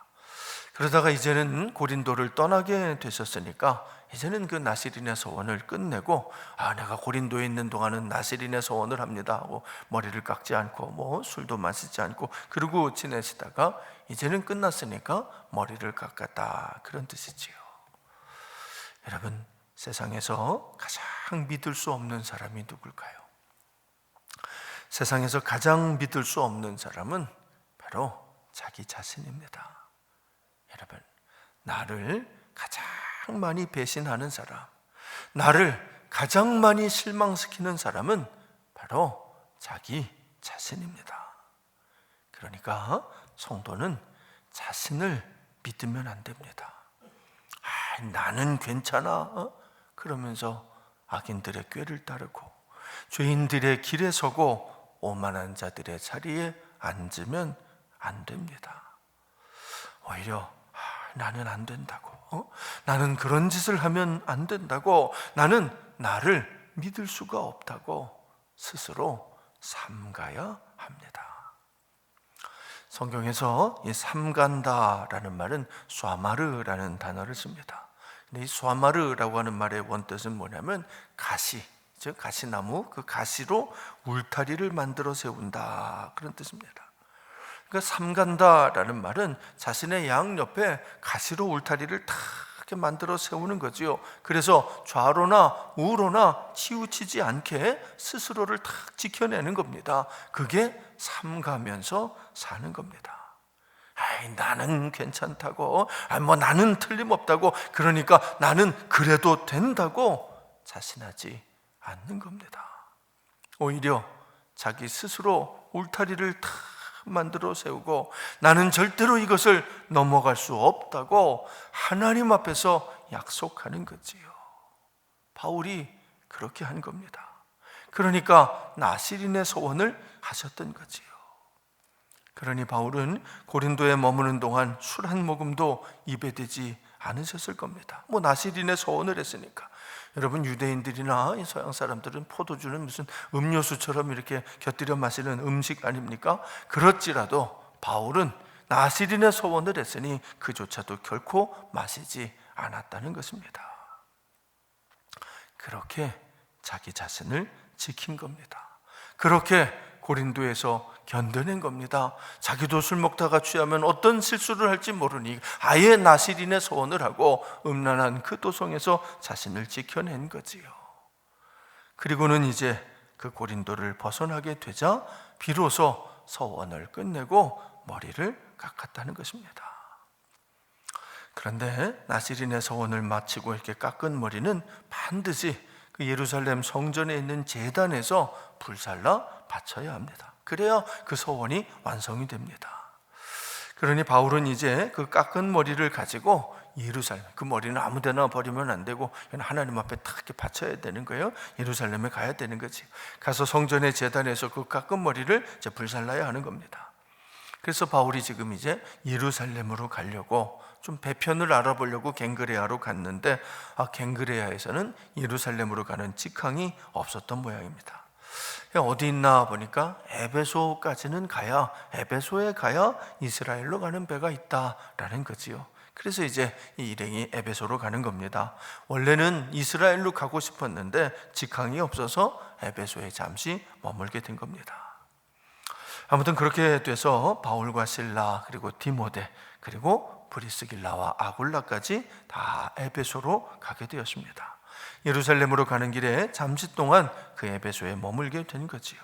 그러다가 이제는 고린도를 떠나게 되셨으니까 이제는 그 나시린의 서원을 끝내고, 내가 고린도에 있는 동안은 나시린의 서원을 합니다 하고 머리를 깎지 않고 뭐 술도 마시지 않고 그러고 지내시다가 이제는 끝났으니까 머리를 깎았다, 그런 뜻이지요. 여러분, 세상에서 가장 믿을 수 없는 사람이 누굴까요? 세상에서 가장 믿을 수 없는 사람은 바로 자기 자신입니다. 여러분, 나를 가장 많이 배신하는 사람, 나를 가장 많이 실망시키는 사람은 바로 자기 자신입니다. 그러니까 성도는 자신을 믿으면 안 됩니다. 나는 괜찮아, 그러면서 악인들의 꾀를 따르고 죄인들의 길에 서고 오만한 자들의 자리에 앉으면 안 됩니다. 오히려 나는 안 된다고, 나는 그런 짓을 하면 안 된다고, 나는 나를 믿을 수가 없다고 스스로 삼가야 합니다. 성경에서 이 삼간다라는 말은 쏴마르라는 단어를 씁니다. 근데 이 쏴마르라고 하는 말의 원뜻은 뭐냐면 가시, 즉 가시나무, 그 가시로 울타리를 만들어 세운다, 그런 뜻입니다. 그러니까 삼간다라는 말은 자신의 양옆에 가시로 울타리를 탁 이렇게 만들어 세우는 거지요. 그래서 좌로나 우로나 치우치지 않게 스스로를 탁 지켜내는 겁니다. 그게 삼가면서 사는 겁니다. 나는 괜찮다고, 뭐 나는 틀림없다고, 그러니까 나는 그래도 된다고 자신하지 않는 겁니다. 오히려 자기 스스로 울타리를 탁 만들어 세우고 나는 절대로 이것을 넘어갈 수 없다고 하나님 앞에서 약속하는 거지요. 바울이 그렇게 한 겁니다. 그러니까 나시린의 서원을 하셨던 거지요. 그러니 바울은 고린도에 머무는 동안 술 한 모금도 입에 대지 않으셨을 겁니다. 뭐 나시린의 서원을 했으니까. 여러분, 유대인들이나 서양 사람들은 포도주는 무슨 음료수처럼 이렇게 곁들여 마시는 음식 아닙니까? 그렇지라도 바울은 나시린의 서원을 했으니 그조차도 결코 마시지 않았다는 것입니다. 그렇게 자기 자신을 지킨 겁니다. 그렇게 고린도에서 견뎌낸 겁니다. 자기도 술 먹다가 취하면 어떤 실수를 할지 모르니 아예 나시린의 서원을 하고 음란한 그 도성에서 자신을 지켜낸 거지요. 그리고는 이제 그 고린도를 벗어나게 되자 비로소 서원을 끝내고 머리를 깎았다는 것입니다. 그런데 나시린의 서원을 마치고 이렇게 깎은 머리는 반드시 그 예루살렘 성전에 있는 제단에서 불살라 바쳐야 합니다. 그래야 그 서원이 완성이 됩니다. 그러니 바울은 이제 그 깎은 머리를 가지고 예루살렘, 그 머리는 아무 데나 버리면 안 되고 하나님 앞에 딱 이렇게 바쳐야 되는 거예요. 예루살렘에 가야 되는 거지. 가서 성전의 제단에서 그 깎은 머리를 이제 불살라야 하는 겁니다. 그래서 바울이 지금 이제 예루살렘으로 가려고 좀 배편을 알아보려고 갱그레아로 갔는데 갱그레아에서는 예루살렘으로 가는 직항이 없었던 모양입니다. 어디 있나 보니까 에베소까지는 가야, 에베소에 가야 이스라엘로 가는 배가 있다라는 거지요. 그래서 이제 이 일행이 에베소로 가는 겁니다. 원래는 이스라엘로 가고 싶었는데 직항이 없어서 에베소에 잠시 머물게 된 겁니다. 아무튼 그렇게 돼서 바울과 실라 그리고 디모데 그리고 브리스길라와 아굴라까지 다 에베소로 가게 되었습니다. 예루살렘으로 가는 길에 잠시 동안 그 에베소에 머물게 된 거지요.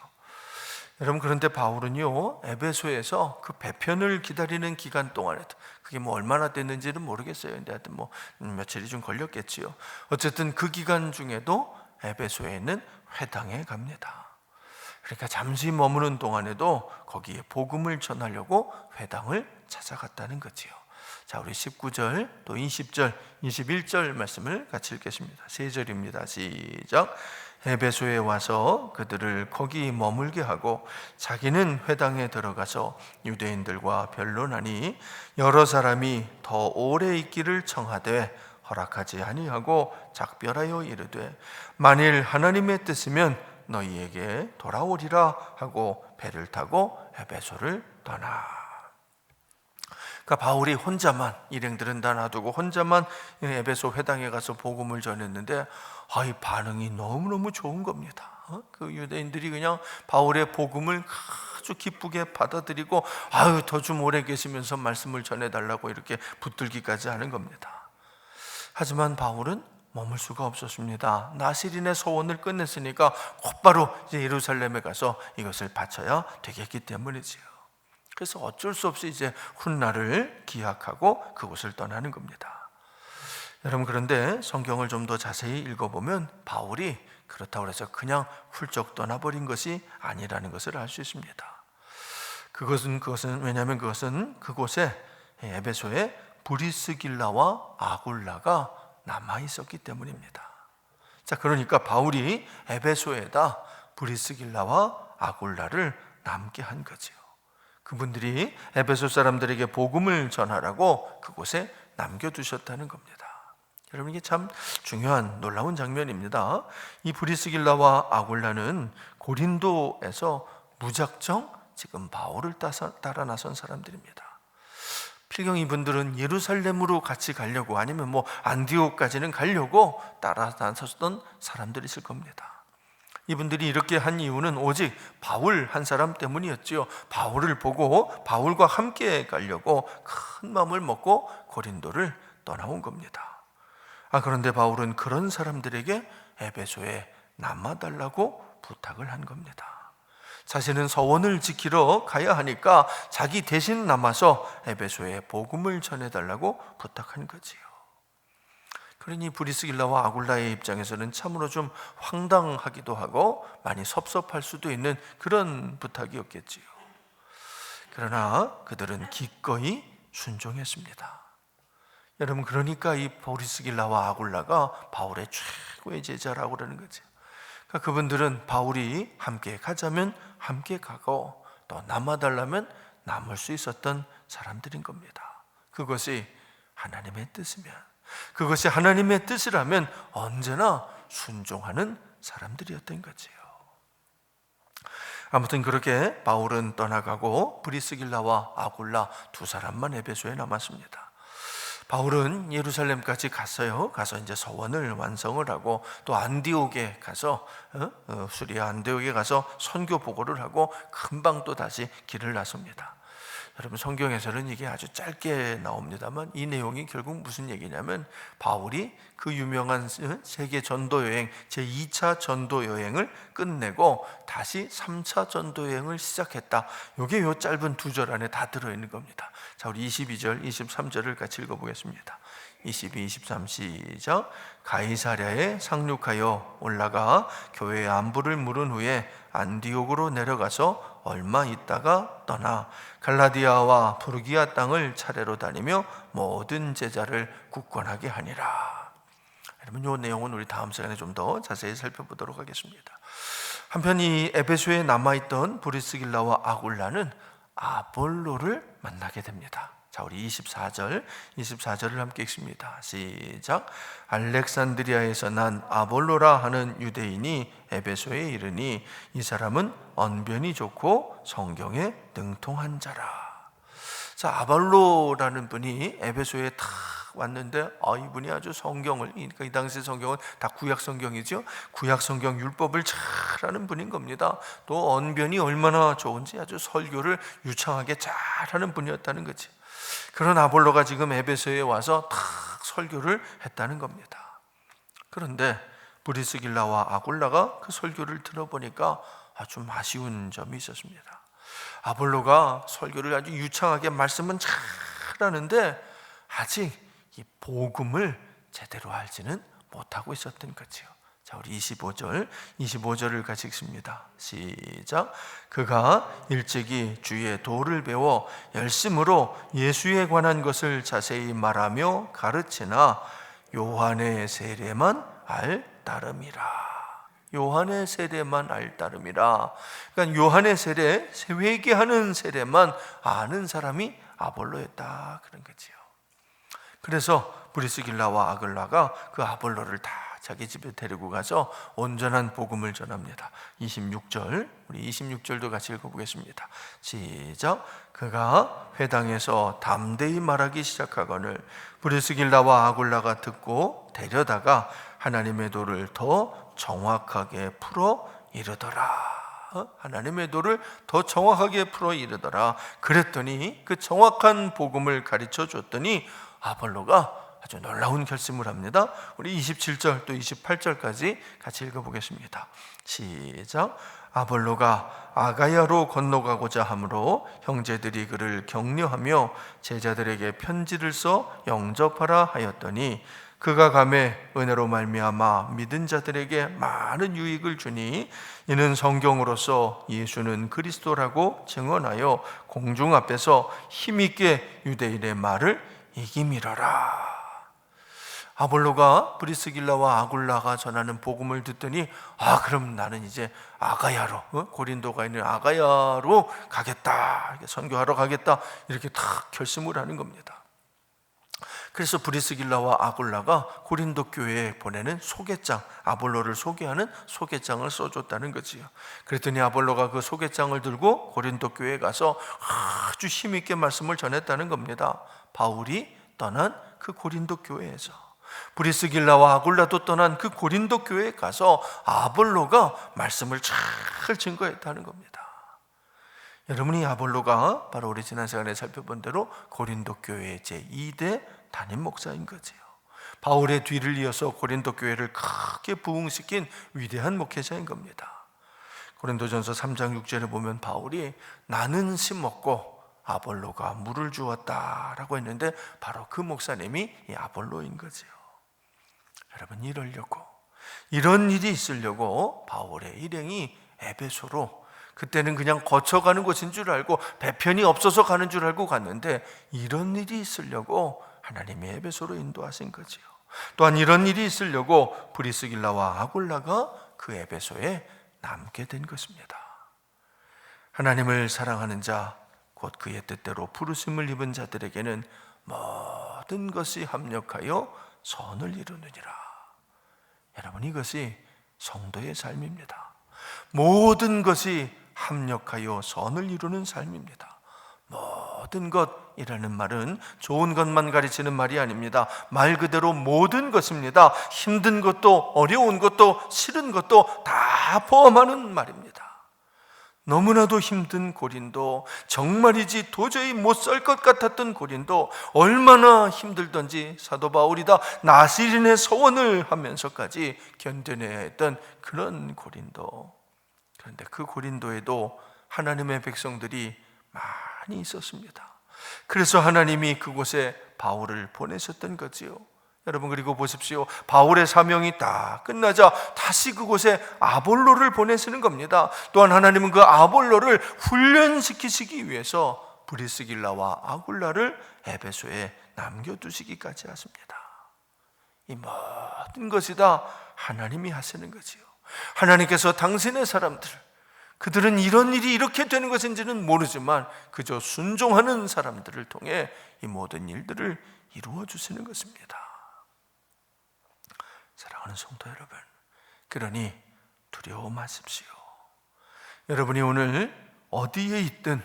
여러분, 그런데 바울은요, 에베소에서 그 배편을 기다리는 기간 동안에도, 그게 뭐 얼마나 됐는지는 모르겠어요. 근데 하여튼 뭐 며칠이 좀 걸렸겠지요. 어쨌든 그 기간 중에도 에베소에 있는 회당에 갑니다. 그러니까 잠시 머무는 동안에도 거기에 복음을 전하려고 회당을 찾아갔다는 거지요. 자, 우리 19절 또 20절, 21절 말씀을 같이 읽겠습니다. 3절입니다. 시작. 에베소에 와서 그들을 거기 머물게 하고 자기는 회당에 들어가서 유대인들과 변론하니 여러 사람이 더 오래 있기를 청하되 허락하지 아니하고 작별하여 이르되 만일 하나님의 뜻이면 너희에게 돌아오리라 하고 배를 타고 에베소를 떠나. 그러니까 바울이 혼자만, 일행들은 다 놔두고 혼자만 에베소 회당에 가서 복음을 전했는데 이 반응이 너무너무 좋은 겁니다. 그 유대인들이 그냥 바울의 복음을 아주 기쁘게 받아들이고 더 좀 오래 계시면서 말씀을 전해달라고 이렇게 붙들기까지 하는 겁니다. 하지만 바울은 머물 수가 없었습니다. 나시린의 서원을 끝냈으니까 곧바로 이제 예루살렘에 가서 이것을 바쳐야 되겠기 때문이지요. 그래서 어쩔 수 없이 이제 훗날을 기약하고 그곳을 떠나는 겁니다. 여러분, 그런데 성경을 좀 더 자세히 읽어보면 바울이 그렇다고 해서 그냥 훌쩍 떠나버린 것이 아니라는 것을 알 수 있습니다. 그것은 왜냐하면 그것은 그곳에 에베소에 브리스길라와 아굴라가 남아 있었기 때문입니다. 자, 그러니까 바울이 에베소에다 브리스길라와 아굴라를 남게 한 거지요. 그분들이 에베소 사람들에게 복음을 전하라고 그곳에 남겨두셨다는 겁니다. 여러분, 이게 참 중요한 놀라운 장면입니다. 이 브리스길라와 아굴라는 고린도에서 무작정 지금 바울을 따라 나선 사람들입니다. 필경 이분들은 예루살렘으로 같이 가려고, 아니면 뭐 안디옥까지는 가려고 따라 나섰던 사람들이실 겁니다. 이분들이 이렇게 한 이유는 오직 바울 한 사람 때문이었지요. 바울을 보고 바울과 함께 가려고 큰 마음을 먹고 고린도를 떠나온 겁니다. 그런데 바울은 그런 사람들에게 에베소에 남아달라고 부탁을 한 겁니다. 자신은 서원을 지키러 가야 하니까 자기 대신 남아서 에베소에 복음을 전해달라고 부탁한 거지요. 그러니 브리스길라와 아굴라의 입장에서는 참으로 좀 황당하기도 하고 많이 섭섭할 수도 있는 그런 부탁이었겠지요. 그러나 그들은 기꺼이 순종했습니다. 여러분, 그러니까 이 브리스길라와 아굴라가 바울의 최고의 제자라고 그러는 거죠. 그러니까 그분들은 바울이 함께 가자면 함께 가고 또 남아달라면 남을 수 있었던 사람들인 겁니다. 그것이 하나님의 뜻이면, 그것이 하나님의 뜻이라면 언제나 순종하는 사람들이었던 거지요. 아무튼 그렇게 바울은 떠나가고 브리스길라와 아굴라 두 사람만 에베소에 남았습니다. 바울은 예루살렘까지 갔어요. 가서 이제 서원을 완성을 하고 또 안디옥에 가서 수리아 안디옥에 가서 선교 보고를 하고 금방 또 다시 길을 나섭니다. 여러분, 성경에서는 이게 아주 짧게 나옵니다만 이 내용이 결국 무슨 얘기냐면 바울이 그 유명한 세계 전도 여행 제2차 전도 여행을 끝내고 다시 3차 전도 여행을 시작했다. 이게 요 짧은 두 절 안에 다 들어있는 겁니다. 자, 우리 22절, 23절을 같이 읽어보겠습니다. 22, 23 시작. 가이사랴에 상륙하여 올라가 교회의 안부를 물은 후에 안디옥으로 내려가서 얼마 있다가 떠나 갈라디아와 프르기아 땅을 차례로 다니며 모든 제자를 굳건하게 하니라. 여러분, 이 내용은 우리 다음 시간에 좀 더 자세히 살펴보도록 하겠습니다. 한편 이 에베소에 남아있던 브리스길라와 아굴라는 아볼로를 만나게 됩니다. 자, 우리 24절을 함께 읽습니다. 시작. 알렉산드리아에서 난 아볼로라 하는 유대인이 에베소에 이르니 이 사람은 언변이 좋고 성경에 능통한 자라. 자, 아볼로라는 분이 에베소에 탁 왔는데 이분이 아주 성경을, 그러니까 이 당시 성경은 다 구약 성경이죠. 구약 성경 율법을 잘 아는 분인 겁니다. 또 언변이 얼마나 좋은지 아주 설교를 유창하게 잘하는 분이었다는 거지. 그런 아볼로가 지금 에베소에 와서 탁 설교를 했다는 겁니다. 그런데 브리스길라와 아굴라가 그 설교를 들어보니까 아주 아쉬운 점이 있었습니다. 아볼로가 설교를 아주 유창하게 말씀은 잘하는데 아직 이 복음을 제대로 알지는 못하고 있었던 거지요. 자, 우리 25절을 같이 읽습니다. 시작. 그가 일찍이 주의 도를 배워 열심으로 예수에 관한 것을 자세히 말하며 가르치나 요한의 세례만 알 따름이라. 요한의 세례만 알 따름이라. 그러니까 요한의 세례, 회개하는 세례만 아는 사람이 아볼로였다, 그런 거지요. 그래서 브리스길라와 아글라가 그 아볼로를 다 자기 집에 데리고 가서 온전한 복음을 전합니다. 26절, 우리 26절도 같이 읽어보겠습니다. 시작. 그가 회당에서 담대히 말하기 시작하거늘 브리스길라와 아굴라가 듣고 데려다가 하나님의 도를 더 정확하게 풀어 이르더라. 하나님의 도를 더 정확하게 풀어 이르더라. 그랬더니 그 정확한 복음을 가르쳐 줬더니 아볼로가 아주 놀라운 결심을 합니다. 우리 27절 또 28절까지 같이 읽어보겠습니다. 시작. 아볼로가 아가야로 건너가고자 하므로 형제들이 그를 격려하며 제자들에게 편지를 써 영접하라 하였더니 그가 가매 은혜로 말미암아 믿은 자들에게 많은 유익을 주니 이는 성경으로서 예수는 그리스도라고 증언하여 공중 앞에서 힘있게 유대인의 말을 이기미러라. 아볼로가 브리스길라와 아굴라가 전하는 복음을 듣더니 그럼 나는 이제 아가야로, 고린도가 있는 아가야로 가겠다, 선교하러 가겠다, 이렇게 탁 결심을 하는 겁니다. 그래서 브리스길라와 아굴라가 고린도 교회에 보내는 소개장, 아볼로를 소개하는 소개장을 써줬다는 거지요. 그랬더니 아볼로가 그 소개장을 들고 고린도 교회에 가서 아주 힘있게 말씀을 전했다는 겁니다. 바울이 떠난 그 고린도 교회에서 브리스길라와 아굴라도 떠난 그 고린도 교회에 가서 아볼로가 말씀을 잘 증거했다는 겁니다. 여러분이 아볼로가 바로 우리 지난 시간에 살펴본 대로 고린도 교회의 제2대 담임 목사인 거지요. 바울의 뒤를 이어서 고린도 교회를 크게 부흥시킨 위대한 목회자인 겁니다. 고린도전서 3장 6절에 보면 바울이 나는 심었고 아볼로가 물을 주었다라고 했는데 바로 그 목사님이 이 아볼로인 거지요. 여러분, 이런 일이 있으려고 바울의 일행이 에베소로, 그때는 그냥 거쳐가는 곳인 줄 알고 배편이 없어서 가는 줄 알고 갔는데 이런 일이 있으려고 하나님이 에베소로 인도하신 거지요. 또한 이런 일이 있으려고 브리스길라와 아굴라가 그 에베소에 남게 된 것입니다. 하나님을 사랑하는 자, 곧 그의 뜻대로 부르심을 입은 자들에게는 모든 것이 합력하여 선을 이루느니라. 여러분, 이것이 성도의 삶입니다. 모든 것이 합력하여 선을 이루는 삶입니다. 모든 것이라는 말은 좋은 것만 가르치는 말이 아닙니다. 말 그대로 모든 것입니다. 힘든 것도 어려운 것도 싫은 것도 다 포함하는 말입니다. 너무나도 힘든 고린도, 정말이지 도저히 못 살 것 같았던 고린도, 얼마나 힘들던지 사도 바울이 다 나시린의 서원을 하면서까지 견뎌내야 했던 그런 고린도. 그런데 그 고린도에도 하나님의 백성들이 많이 있었습니다. 그래서 하나님이 그곳에 바울을 보내셨던 거지요. 여러분, 그리고 보십시오. 바울의 사명이 다 끝나자 다시 그곳에 아볼로를 보내시는 겁니다. 또한 하나님은 그 아볼로를 훈련시키시기 위해서 브리스길라와 아굴라를 에베소에 남겨두시기까지 하십니다. 이 모든 것이 다 하나님이 하시는 거지요. 하나님께서 당신의 사람들, 그들은 이런 일이 이렇게 되는 것인지는 모르지만 그저 순종하는 사람들을 통해 이 모든 일들을 이루어 주시는 것입니다. 사랑하는 성도 여러분, 그러니 두려워 마십시오. 여러분이 오늘 어디에 있든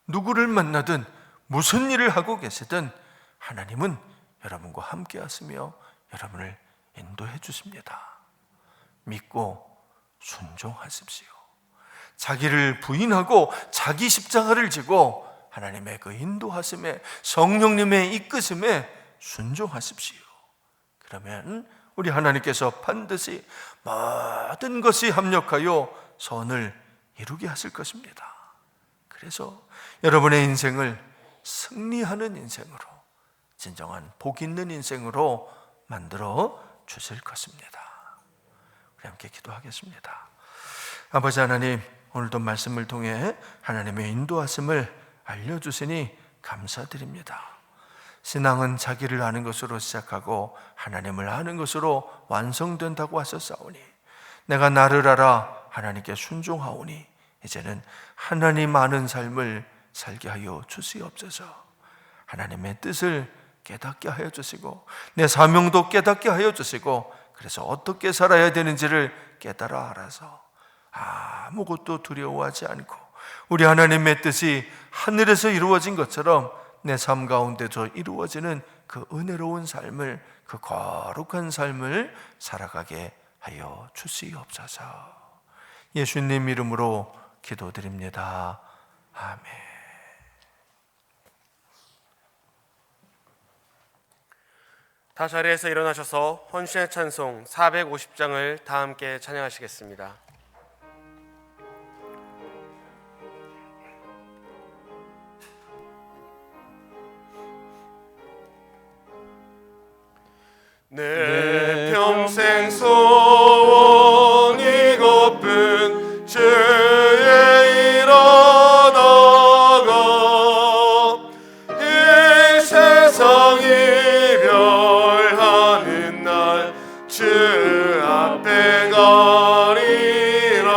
누구를 만나든 무슨 일을 하고 계시든 하나님은 여러분과 함께 하시며 여러분을 인도해 주십니다. 믿고 순종하십시오. 자기를 부인하고 자기 십자가를 지고 하나님의 그 인도하심에, 성령님의 이끄심에 순종하십시오. 그러면 우리 하나님께서 반드시 모든 것이 합력하여 선을 이루게 하실 것입니다. 그래서 여러분의 인생을 승리하는 인생으로, 진정한 복 있는 인생으로 만들어 주실 것입니다. 우리 함께 기도하겠습니다. 아버지 하나님, 오늘도 말씀을 통해 하나님의 인도하심을 알려주시니 감사드립니다. 신앙은 자기를 아는 것으로 시작하고 하나님을 아는 것으로 완성된다고 하셨사오니, 내가 나를 알아 하나님께 순종하오니 이제는 하나님 아는 삶을 살게 하여 주시옵소서. 하나님의 뜻을 깨닫게 하여 주시고 내 사명도 깨닫게 하여 주시고, 그래서 어떻게 살아야 되는지를 깨달아 알아서 아무것도 두려워하지 않고 우리 하나님의 뜻이 하늘에서 이루어진 것처럼 내 삶 가운데서 이루어지는 그 은혜로운 삶을, 그 거룩한 삶을 살아가게 하여 주시옵소서. 예수님 이름으로 기도드립니다. 아멘. 다 자리에서 일어나셔서 헌신의 찬송 450장을 다 함께 찬양하시겠습니다. 내 평생 소원 이것뿐, 주의 일어나가 이 세상 이별하는 날 주 앞에 가리라.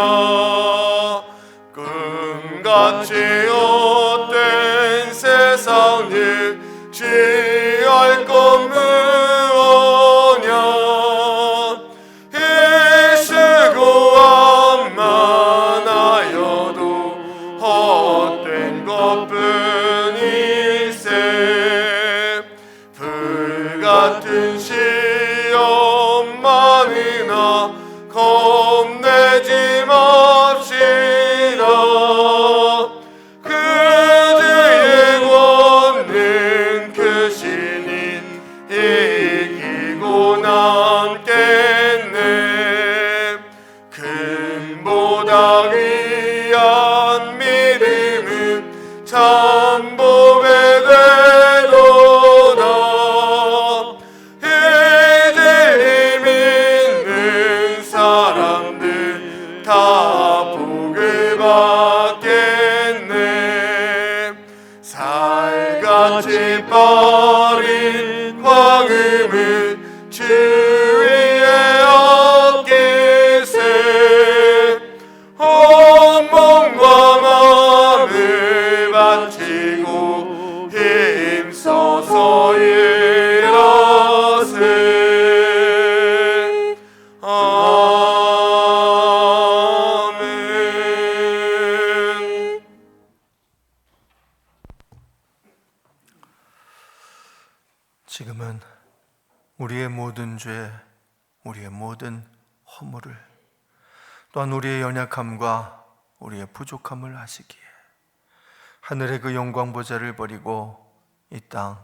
꿈같이 헛된 세상 일 취할 것 무엇냐. 이 수고함만 하여도 헛된 것뿐일세. 불같은 시험만이나 겁내지 맙시다. 그대의 권능 크시니 이기고 남겠네. 금보다 귀한 믿음은 참복의 되도다. 이제 힘 있는 사람들 다 복을 받겠네. 살같이 빠린 황음을 주 위에 엎기세. 온 몸과 마음을 바치고 힘써서 일하세. 아멘. 지금은 우리의 모든 죄, 우리의 모든 허물을, 또한 우리의 연약함과 우리의 부족함을 아시기에 하늘의 그 영광 보좌를 버리고 이 땅,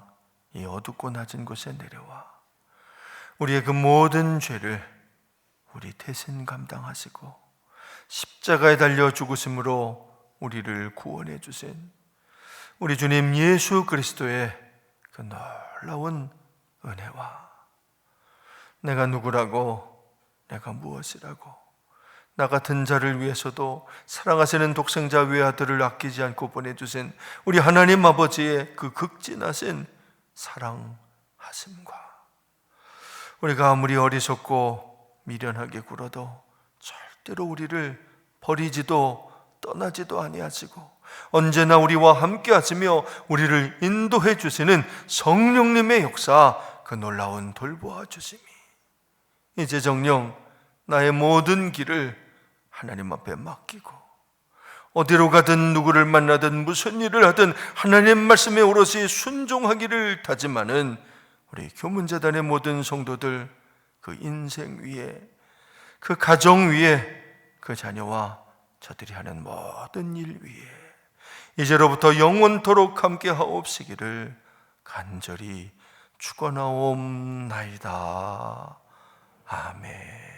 이 어둡고 낮은 곳에 내려와 우리의 그 모든 죄를 우리 대신 감당하시고 십자가에 달려 죽으심으로 우리를 구원해 주신 우리 주님 예수 그리스도의 그 놀라운 은혜와, 내가 누구라고, 내가 무엇이라고, 나 같은 자를 위해서도 사랑하시는 독생자 외아들을 아끼지 않고 보내주신 우리 하나님 아버지의 그 극진하신 사랑하심과, 우리가 아무리 어리석고 미련하게 굴어도 절대로 우리를 버리지도 떠나지도 아니하시고 언제나 우리와 함께 하시며 우리를 인도해 주시는 성령님의 역사, 그 놀라운 돌보아 주심이, 이제 정녕 나의 모든 길을 하나님 앞에 맡기고 어디로 가든 누구를 만나든 무슨 일을 하든 하나님 말씀에 오롯이 순종하기를 다짐하는 우리 교문재단의 모든 성도들, 그 인생 위에, 그 가정 위에, 그 자녀와 저들이 하는 모든 일 위에 이제로부터 영원토록 함께 하옵시기를 간절히 축원하옵나이다. 아멘.